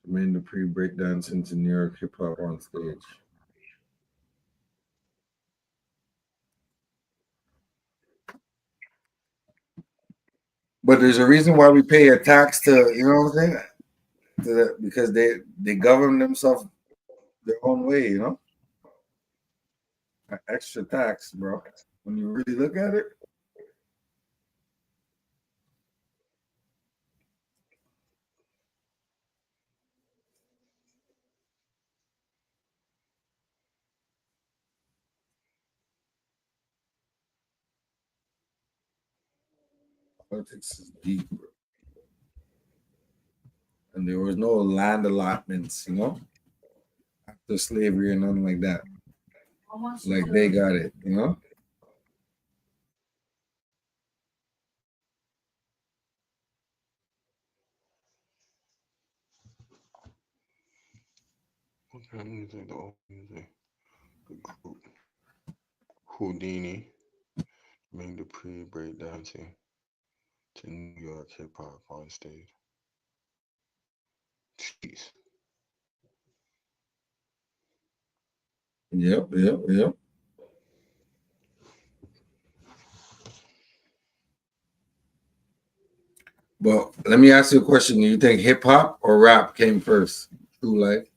made the breakdancing to New York hip hop on stage. But there's a reason why we pay a tax to, you know what I'm saying? Because they govern themselves their own way, An extra tax, bro. When you really look at it, politics is deep, bro. And there was no land allotments, after slavery or nothing like that. Like they got it. okay, music, the old music, the group Houdini made the breakdancing to New York hip hop on stage. Jeez. Yep. But let me ask you a question. Do you think hip hop or rap came first? True life?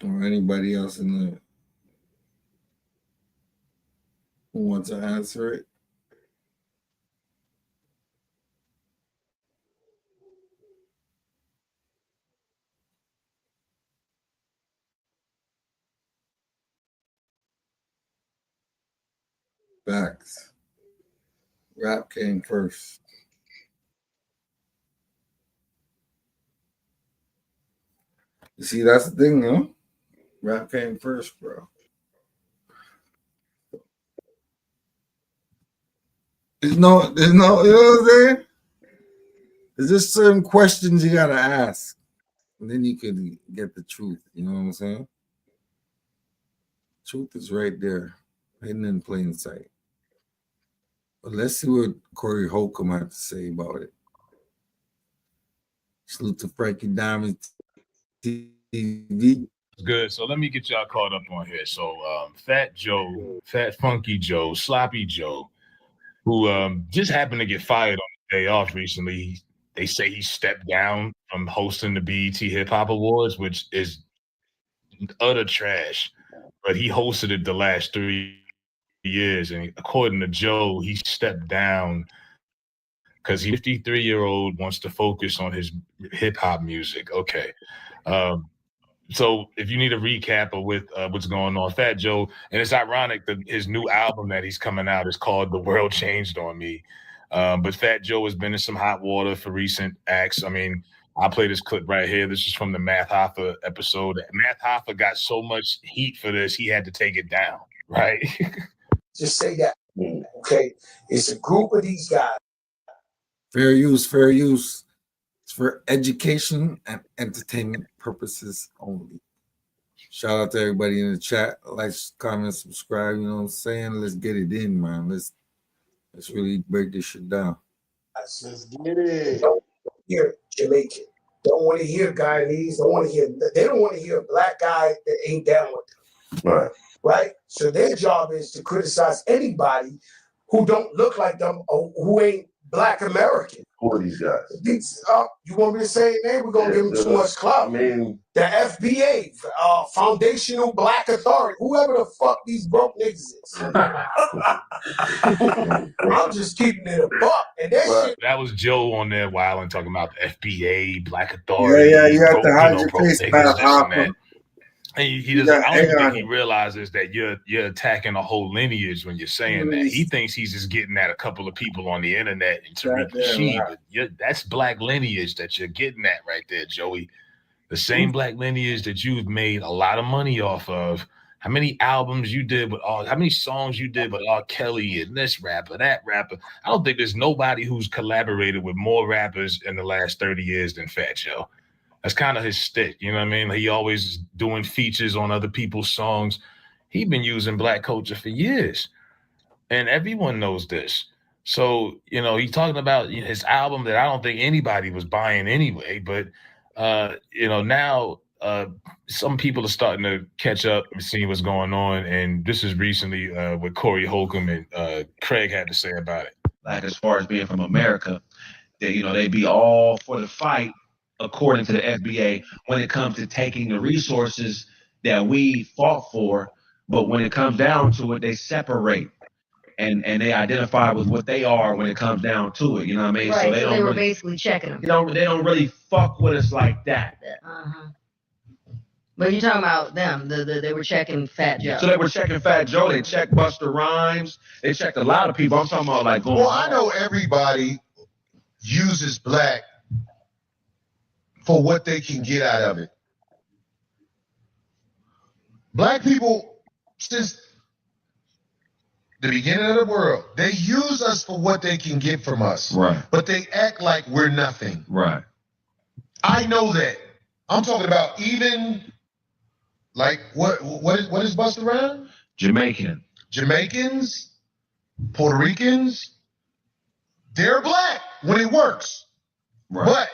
Or anybody else in the who wants to answer it? Facts. Rap came first. You see, that's the thing, huh? Rap came first, bro. You know what I'm saying? There's just certain questions you gotta ask, and then you can get the truth. You know what I'm saying? Truth is right there, hidden in plain sight. But let's see what Corey Holcomb had to say about it. Salute to Frankie Diamond TV. Good. So let me get y'all caught up on here. So Fat Joe, Fat Funky Joe, Sloppy Joe, who just happened to get fired on the day off recently. They say he stepped down from hosting the BET Hip Hop Awards, which is utter trash. But he hosted it the last 3 years, and according to Joe, he stepped down because he's a 53-year-old wants to focus on his hip hop music. Okay. So if you need a recap of what's going on, Fat Joe, and it's ironic that his new album that he's coming out is called The World Changed on Me. But Fat Joe has been in some hot water for recent acts. I mean, I'll play this clip right here. This is from the Math Hoffa episode. Math Hoffa got so much heat for this, he had to take it down, right? Just say that, okay? It's a group of these guys. Fair use, fair use. It's for education and entertainment purposes only. Shout out to everybody in the chat. Like, comment, subscribe. You know what I'm saying? Let's get it in, man. Let's really break this shit down. Let's get it. Don't hear Jamaican. Don't want to hear Guyanese. They don't want to hear a black guy that ain't down with them. Right? So their job is to criticize anybody who don't look like them or who ain't Black American. Who are these guys? You want me to say their name? We're going to give them too much clout. I mean, the FBA, Foundational Black Authority, whoever the fuck these broke niggas is. I'm just keeping it a buck. And that was Joe on there wilding, talking about the FBA, Black Authority. Yeah, you have to hide your face, man. And he doesn't. I don't think he realizes that you're attacking a whole lineage when you're saying that. He thinks he's just getting at a couple of people on the internet and to reap the sheep. But that's black lineage that you're getting at right there, Joey. The same black lineage that you've made a lot of money off of. How many albums you did with how many songs you did with R. Kelly and this rapper, that rapper. I don't think there's nobody who's collaborated with more rappers in the last 30 years than Fat Joe. That's kind of his stick, you know what I mean? He always doing features on other people's songs. He's been using black culture for years, and everyone knows this. So, you know, he's talking about his album that I don't think anybody was buying anyway, but, you know, now some people are starting to catch up and see what's going on, and this is recently what Corey Holcomb and Craig had to say about it. Like, as far as being from America, they be all for the fight, according to the FBA, when it comes to taking the resources that we fought for, but when it comes down to it, they separate and they identify with what they are when it comes down to it. You know what I mean? Right, so they were basically checking them. They don't really fuck with us like that. But you're talking about them. They were checking Fat Joe. So they were checking Fat Joe. They checked Busta Rhymes. They checked a lot of people. I'm talking about like going. Well, I know everybody uses black for what they can get out of it. Black people, since the beginning of the world, they use us for what they can get from us. Right. But they act like we're nothing. Right. I know that. I'm talking about even like what is Busta Rhymes? Jamaican. Jamaicans, Puerto Ricans, they're black when it works. Right. But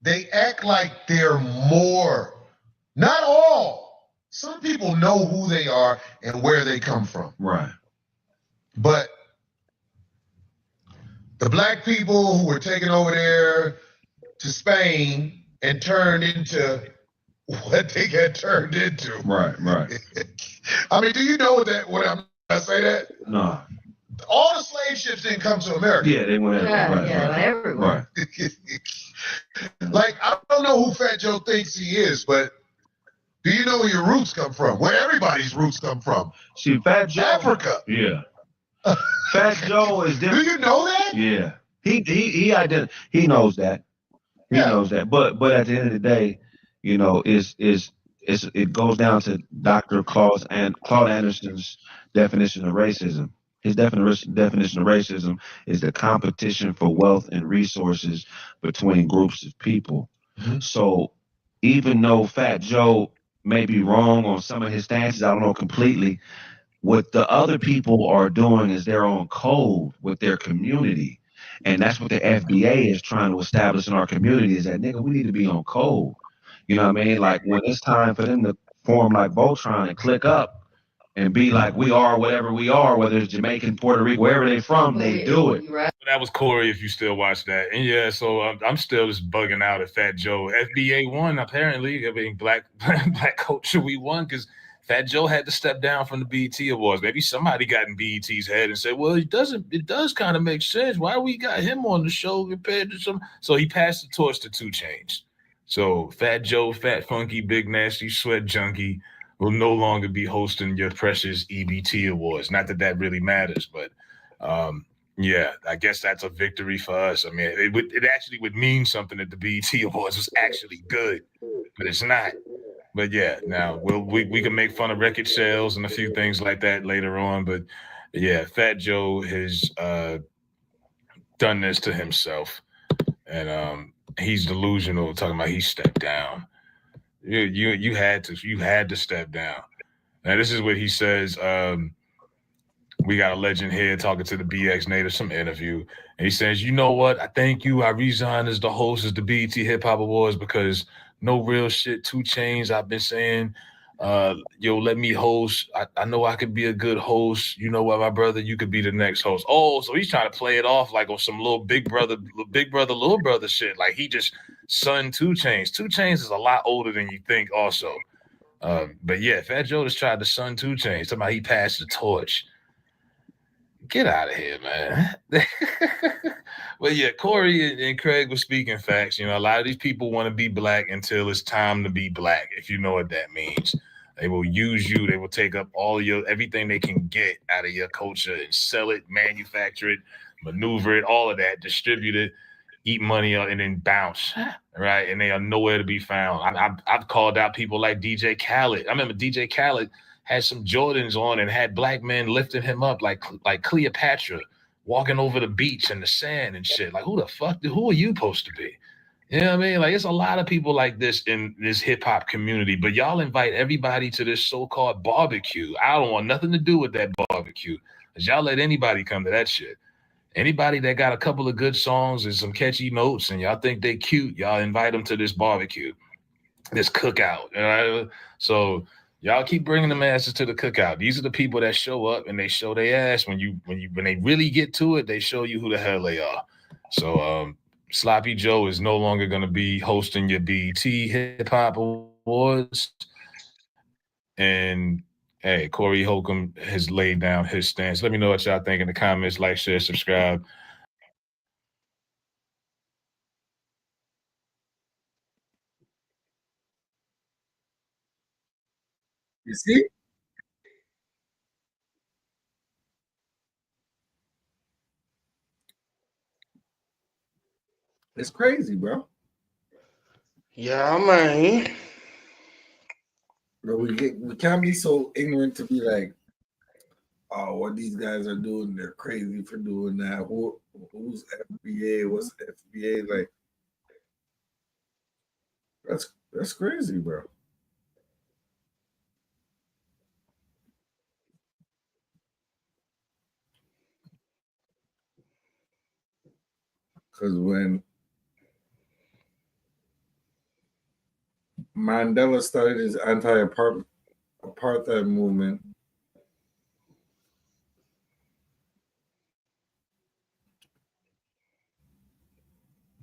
they act like they're more. Not all. Some people know who they are and where they come from. Right. But the black people who were taken over there to Spain and turned into what they got turned into. Right. I mean, do you know that when I say that? No. All the slave ships didn't come to America. Yeah, they went everywhere. Right. Like, I don't know who Fat Joe thinks he is, but do you know where your roots come from? Where everybody's roots come from? See, Fat Joe. Africa. Yeah. Fat Joe is different. Do you know that? Yeah. He knows that. He knows that. But at the end of the day, it goes down to Dr. Claude Anderson's definition of racism. His definition of racism is the competition for wealth and resources between groups of people. So even though Fat Joe may be wrong on some of his stances, I don't know completely, what the other people are doing is they're on code with their community. And that's what the FBA is trying to establish in our community is that, nigga, we need to be on code. You know what I mean? Like when it's time for them to form like Voltron and click up and be like, we are whatever we are, whether it's Jamaican, Puerto Rico, wherever they from, they do it. That was Corey, if you still watch that. And yeah, so I'm still just bugging out at Fat Joe. FBA won, apparently. I mean, black culture, we won because Fat Joe had to step down from the BET Awards. Maybe somebody got in BET's head and said, well, it does kind of make sense. Why we got him on the show compared to some? So he passed the torch to 2 Chainz. So Fat Joe, Fat Funky, Big Nasty, Sweat Junkie will no longer be hosting your precious EBT Awards. Not that that really matters, but yeah, I guess that's a victory for us. I mean, it actually would mean something that the BET Awards was actually good, but it's not. But yeah, now we can make fun of record sales and a few things like that later on. But yeah, Fat Joe has done this to himself, and he's delusional, talking about he stepped down. You had to step down. Now this is what he says. We got a legend here talking to the BX Native, some interview. And he says, you know what? I thank you. I resigned as the host of the BET Hip Hop Awards because no real shit, 2 Chainz. I've been saying, let me host. I know I could be a good host. You know what, my brother? You could be the next host. Oh, so he's trying to play it off like on some little big brother, little brother shit. Like he just son 2 Chainz. 2 Chainz is a lot older than you think also. But yeah, Fat Joe just tried to son 2 Chainz. Somebody he passed the torch. Get out of here, man. But yeah, Corey and Craig were speaking facts. You know, a lot of these people want to be black until it's time to be black, if you know what that means. They will use you. They will take up everything they can get out of your culture and sell it, manufacture it, maneuver it, all of that, distribute it, eat money, and then bounce, right? And they are nowhere to be found. I've called out people like DJ Khaled. I remember DJ Khaled had some Jordans on and had black men lifting him up like Cleopatra, walking over the beach and the sand and shit. Like, who are you supposed to be? You know what I mean? Like, it's a lot of people like this in this hip hop community, but y'all invite everybody to this so-called barbecue. I don't want nothing to do with that barbecue, because y'all let anybody come to that shit. Anybody that got a couple of good songs and some catchy notes and y'all think they cute, y'all invite them to this barbecue, this cookout. You know? So y'all keep bringing them asses to the cookout. These are the people that show up and they show their ass when they really get to it. They show you who the hell they are. So Sloppy Joe is no longer going to be hosting your BET Hip Hop Awards. And hey, Corey Holcomb has laid down his stance. Let me know what y'all think in the comments. Like, share, subscribe. You see? It's crazy, bro. Yeah, man. Bro, we can't be so ignorant to be like, oh, what these guys are doing, they're crazy for doing that. Who's FBA? What's FBA? Like, that's crazy, bro. Because when Mandela started his anti-apartheid movement,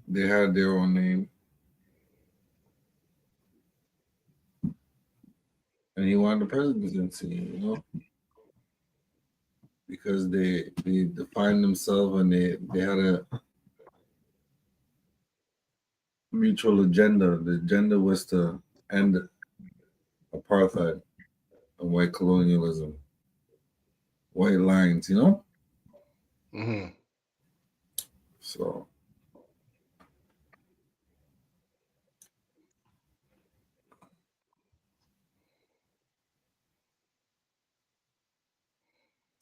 they had their own name. And he wanted the presidency, you know? Because they defined themselves and they had a mutual agenda. The agenda was to end apartheid and white colonialism, white lines, you know? Mm-hmm. So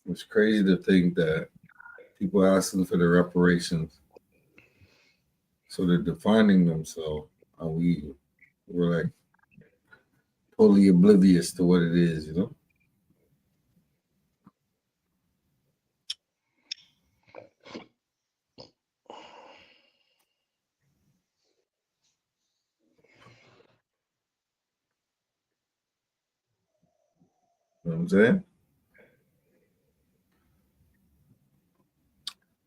It's crazy to think that people asking for the reparations, so they're defining themselves, and we're like totally oblivious to what it is, you know? You know what I'm saying?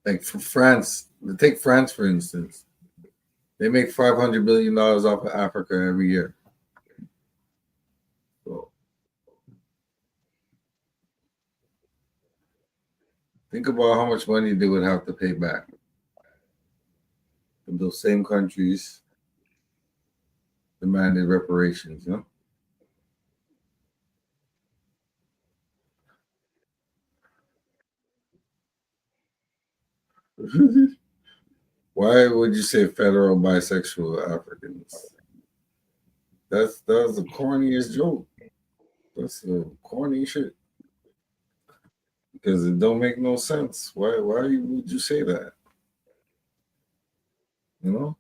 Like for France, take France for instance. They make $500 billion off of Africa every year. So think about how much money they would have to pay back from those same countries demanded reparations, you know? Why would you say federal bisexual Africans? That's the corniest joke. That's the corny shit. Because it don't make no sense. Why would you say that? You know?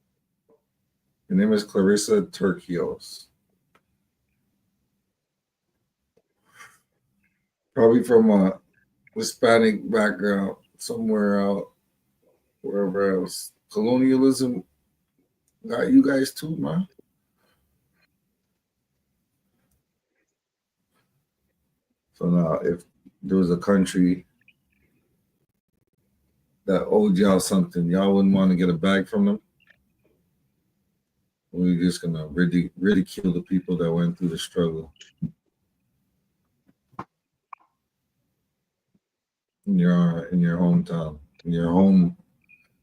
Her name is Clarissa Turkios. Probably from a Hispanic background, somewhere out, wherever else. Colonialism got you guys too, man. So now, if there was a country that owed y'all something, y'all wouldn't want to get a bag from them? Or you're just gonna ridicule the people that went through the struggle in your hometown, in your home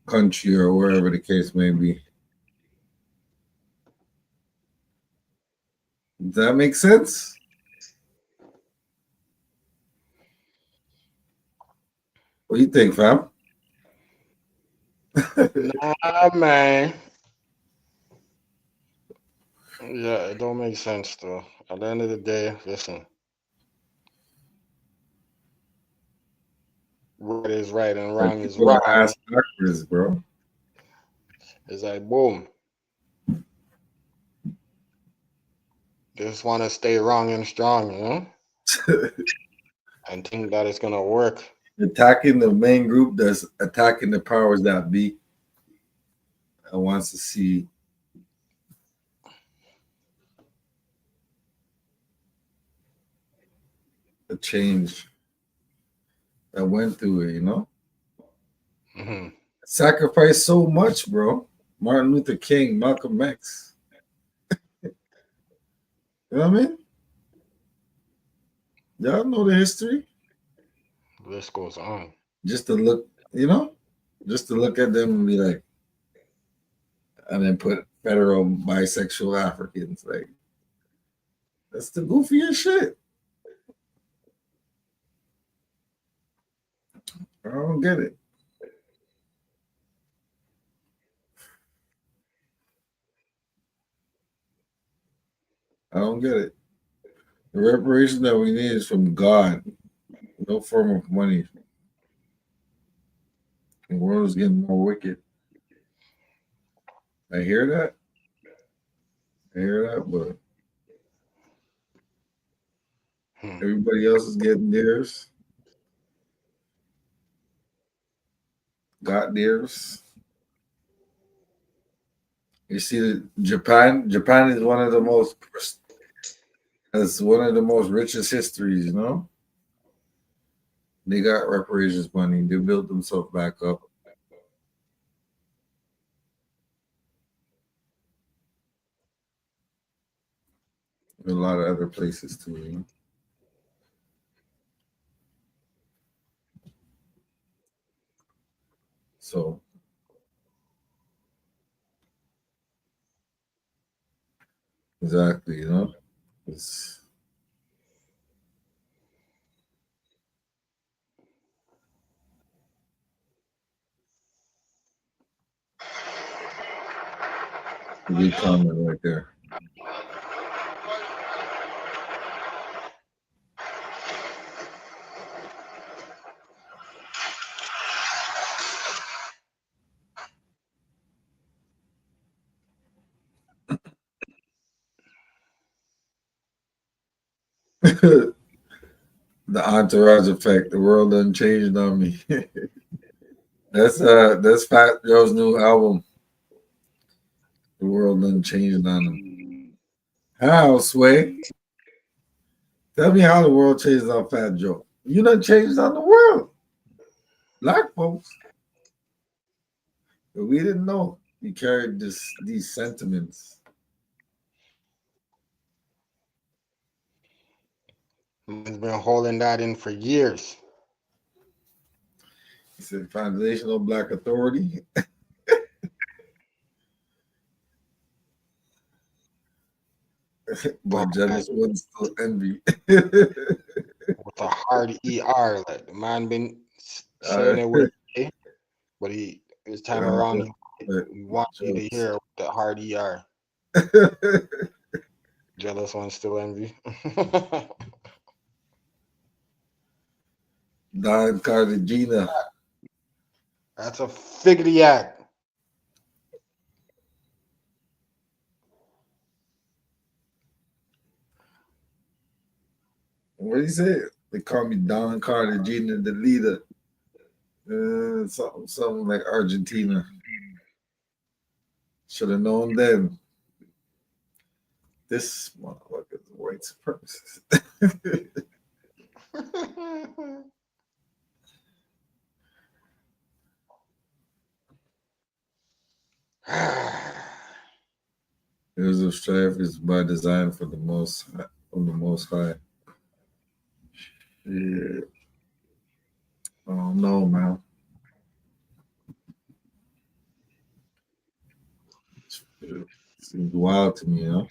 country, or wherever the case may be? Does that make sense? What do you think, fam? Nah, man. Yeah, it don't make sense though. At the end of the day, listen. Right is right and wrong is People are wrong. ass backwards, bro. It's like boom. Just want to stay wrong and strong, you know? And think that it's gonna work. Attacking the main group that's attacking the powers that be and wants to see a change that went through it, you know? Mm-hmm. Sacrificed so much, bro. Martin Luther King, Malcolm X. You know what I mean? Y'all know the history. This goes on. Just to look, you know, just to look at them and be like, and then put federal bisexual Africans. Like, that's the goofiest shit. I don't get it. I don't get it. The reparation that we need is from God, no form of money. The world is getting more wicked. I hear that. But everybody else is getting theirs. Got theirs. You see that Japan is one of the most richest histories, you know? They got reparations money. They built themselves back up. A lot of other places too, you know? So exactly, you know? It's a good comment right there. The entourage effect. The world done changed on me. That's Fat Joe's new album. The world done changed on him. How, Sway? Tell me how the world changed on Fat Joe. You done changed on the world. Black folks. But we didn't know you carried these sentiments. Man's been holding that in for years. He said foundational black authority. But jealous ones still envy. With a hard ER, like the man been saying it with a, but this time around he wants you to hear with the hard ER. Jealous ones still envy. Don Cartagena. That's a figgity act. What did he say? They call me Don Cartagena, the leader. Something like Argentina. Should have known then. This motherfucker is a white supremacist. Here's of strife is by design for the most from the most high. Yeah. Oh no, man. It seems wild to me, you know.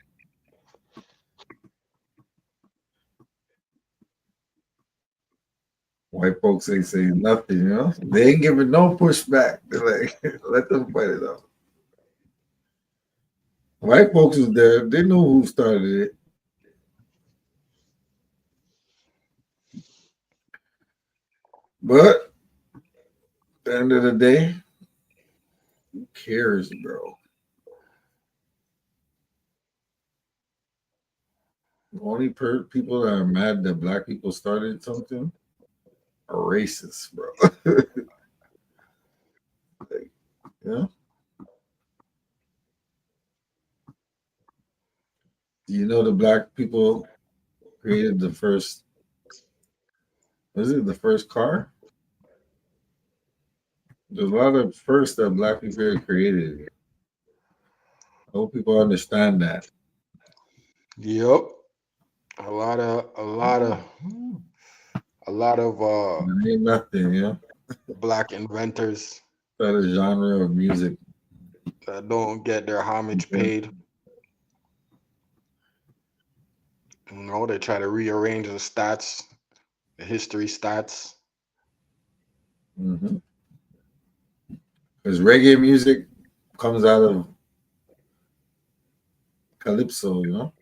White folks ain't saying nothing, you know. They ain't giving no pushback. They're like, let them fight it out. White folks was there. They knew who started it. But at the end of the day, who cares, bro? The only people that are mad that black people started something are racist, bro. Like, yeah. Do you know the black people created the first? Was it the first car? There's a lot of firsts that black people have created. I hope people understand that. Yep. A lot of ain't nothing, yeah. Black inventors. That a genre of music that don't get their homage paid. You know, they try to rearrange the stats, the history stats. Mm-hmm. Because reggae music comes out of calypso, you know.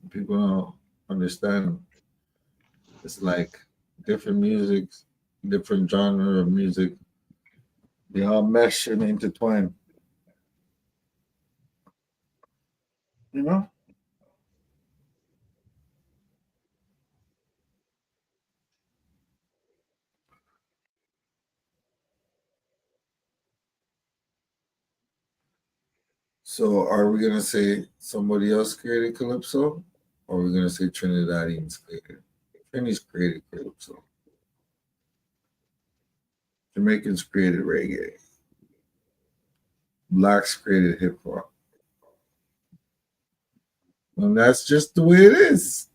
People don't understand. It's like different music, different genre of music. They all mesh and intertwine. You know? So are we gonna say somebody else created calypso? Or are we gonna say Trinidadians created? Trinidadians created calypso. Jamaicans created reggae. Blacks created hip hop. And that's just the way it is.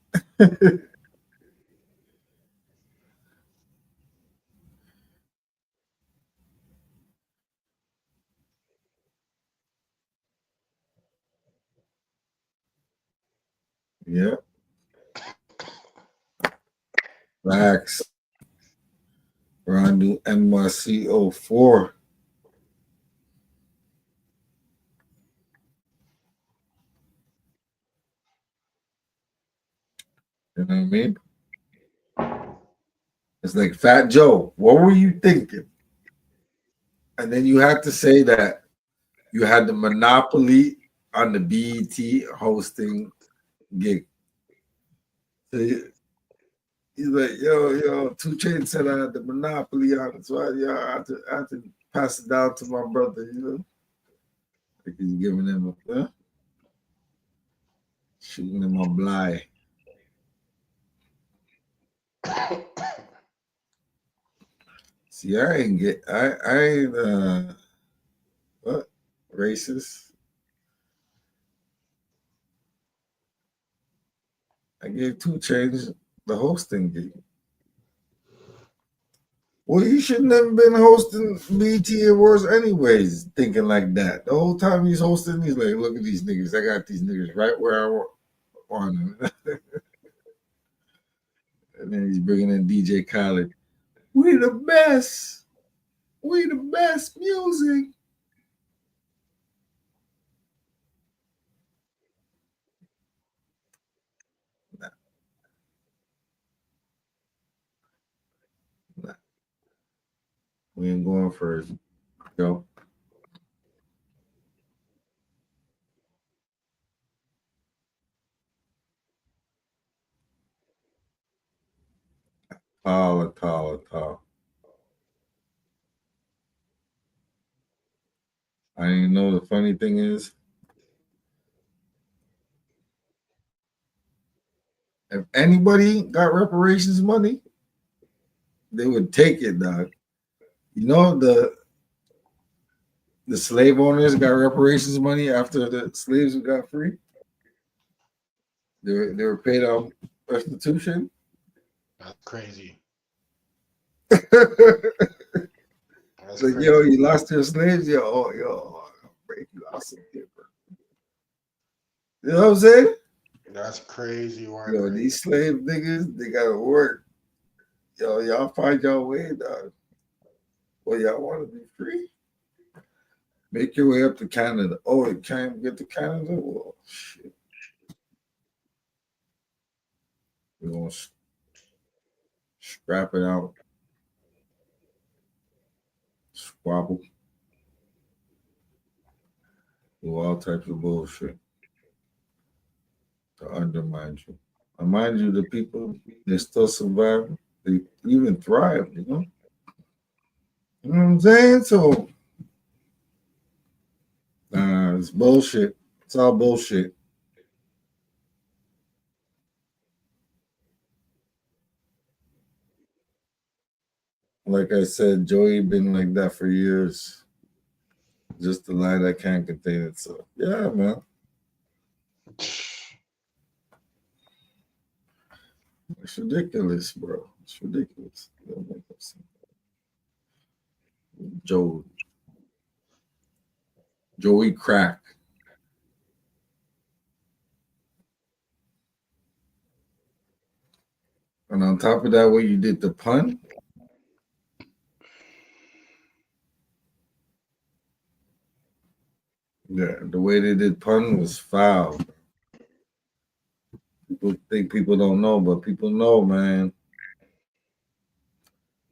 Yeah. Blacks. We're on new NYC 04. You know what I mean? It's like Fat Joe, what were you thinking? And then you had to say that you had the monopoly on the BET hosting gig. So he's like, yo, 2 Chainz said I had the monopoly on it, so I had to pass it down to my brother, you know. Like he's giving him shooting him a blind. See, I ain't what? Racist. I gave 2 Chainz the hosting gig. Well, you shouldn't have been hosting BT Awards anyways, thinking like that. The whole time he's hosting, he's like, look at these niggas. I got these niggas right where I want them. And then he's bringing in DJ Khaled. We the best. We the best music. Nah. We ain't going first. Go. Tall. I didn't know the funny thing is, if anybody got reparations money, they would take it, dog. You know, the slave owners got reparations money after the slaves got free. They were paid out restitution. That's crazy. That's like, crazy. yo, you lost your slaves, yo, I'll break you out some paper. You know what I'm saying? That's crazy work. Yo, these slave niggas, they gotta work. Yo, y'all find your way, dog. Well, y'all want to be free? Make your way up to Canada. Oh, you can't get to Canada? Well, shit. We're going to scrap it out. Squabble. Do all types of bullshit to undermine you. And mind you, the people, they still survive. They even thrive, you know? You know what I'm saying? So, it's bullshit. It's all bullshit. Like I said, Joey been like that for years. Just a lie that can't contain it. So, yeah, man. It's ridiculous, bro. It's ridiculous. Joey Crack. And on top of that, what you did the pun? Yeah, the way they did pun was foul. People think people don't know, but people know, man.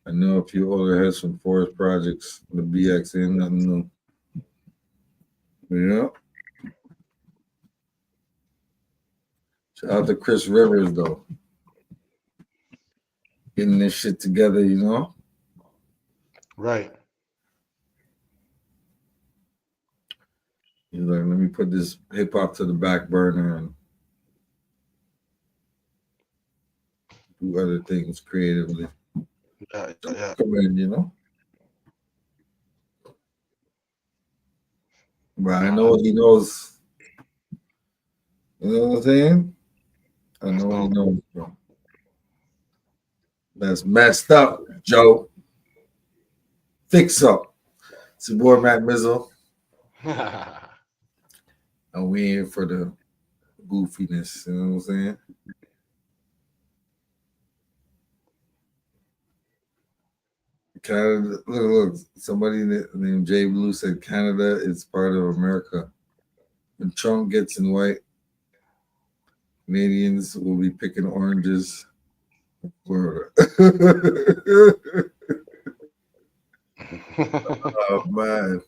I know a few older heads from Forest Projects, the BX ain't nothing new. Yeah. Shout out to Chris Rivers, though. Getting this shit together, you know? Right. He's like, let me put this hip hop to the back burner and do other things creatively. Yeah. Come in, you know? But I know he knows. You know what I'm saying? I know he knows, bro. That's messed up, Joe. Fix up. It's your boy Matt Mizzle. And we here for the goofiness, you know what I'm saying? Canada, look, somebody named Jay Blue said Canada is part of America. When Trump gets in white, Canadians will be picking oranges. Oh, man.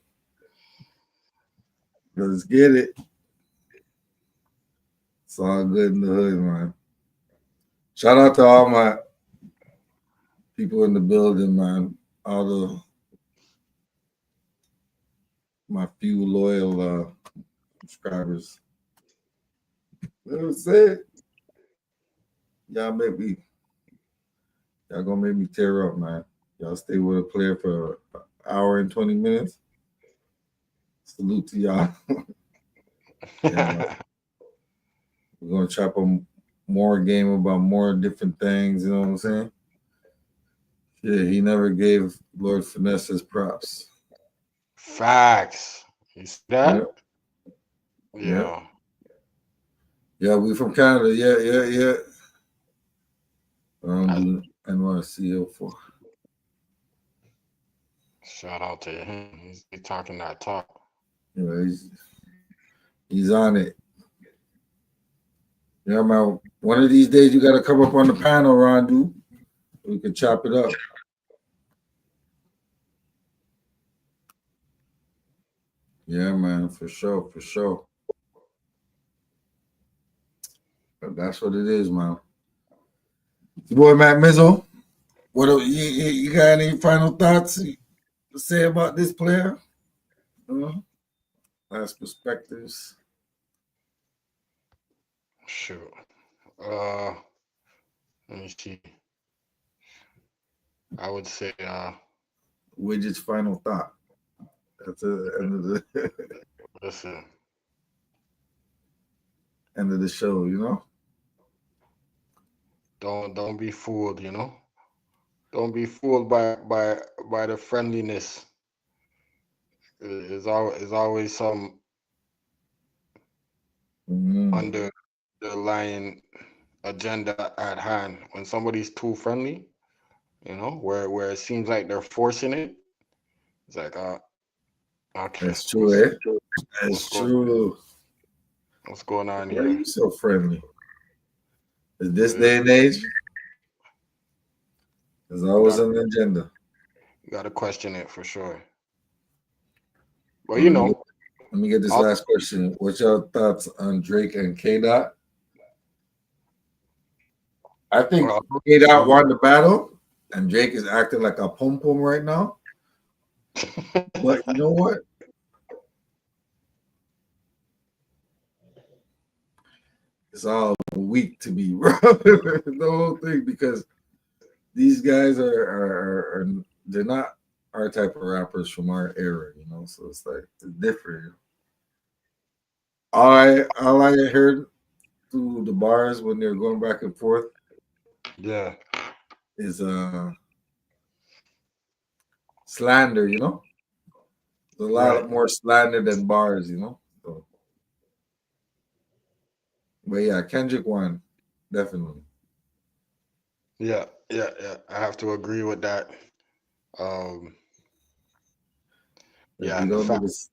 Let's get it. It's all good in the hood, man. Shout out to all my people in the building, man. All my few loyal subscribers. That's it. Y'all gonna make me tear up, man. Y'all stay with a player for an hour and 20 minutes. Salute to y'all. Yeah, we're gonna chop on more game about more different things, you know what I'm saying? Yeah, he never gave Lord Finesse his props. Facts. You see that? Yeah. Yeah, we from Canada. Yeah. I don't do NYC 04. Shout out to him. He's talking that talk. Yeah, he's on it. Yeah, man. One of these days you gotta come up on the panel, Rondu. We can chop it up. Yeah, man, for sure. But that's what it is, man. Your boy Matt Mizzle. What you got any final thoughts to say about this player? Last perspectives. Sure. Let me see. I would say Widget's final thought. That's the end of the listen. End of the show, you know? Don't be fooled, you know? Don't be fooled by the friendliness. There's always some underlying agenda at hand. When somebody's too friendly, you know, where it seems like they're forcing it, it's like okay. That's true, That's true. What's going on Why here? are you so friendly? Is this day and age? There's always an agenda. You gotta question it for sure. Well, you know. Let me get this last question. What's your thoughts on Drake and K-Dot? I think K-Dot won the battle, and Drake is acting like a pom-pom right now. But you know what? It's all weak to me, bro. The whole thing, because these guys are they're not our type of rappers from our era, you know. So it's like it's different. All I heard through the bars when they're going back and forth, is slander, you know. There's a lot more slander than bars, you know. So, but yeah, Kendrick won, definitely. Yeah. I have to agree with that. Yeah, the fact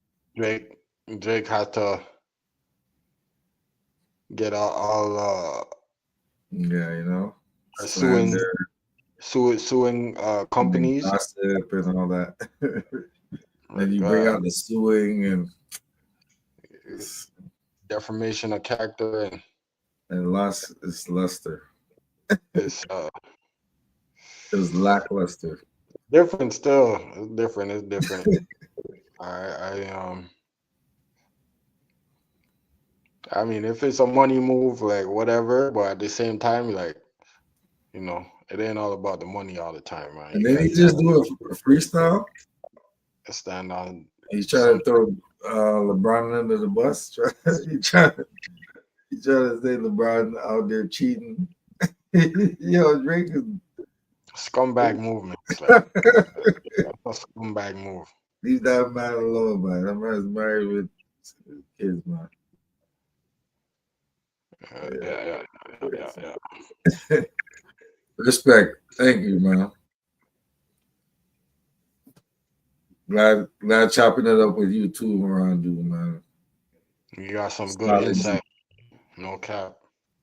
Drake had to get all yeah, you know, suing companies, gossip and all that. And you bring out the suing and defamation of character and lost its luster. It's it was lackluster. Different still. It's different. I mean, if it's a money move, like whatever, but at the same time, like, you know, it ain't all about the money all the time, man. And then he just do a freestyle. Stand on. He's trying to throw LeBron under the bus. He trying to say LeBron out there cheating. Yo, Drake is scumbag movement. Like, a scumbag move. Leave that man alone, man. That man's married with kids, man. Yeah. Respect. Thank you, man. Glad chopping it up with you too, Rondu, man. You got some good insight. No cap.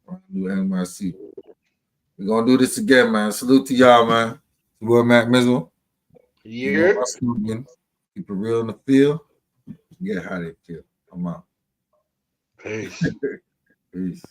Rondu NYC. We're gonna do this again, man. Salute to y'all, man. Boy Matt Mizzle. Yeah. Keep it real in the field. Get how they feel. I'm out. Peace. Peace.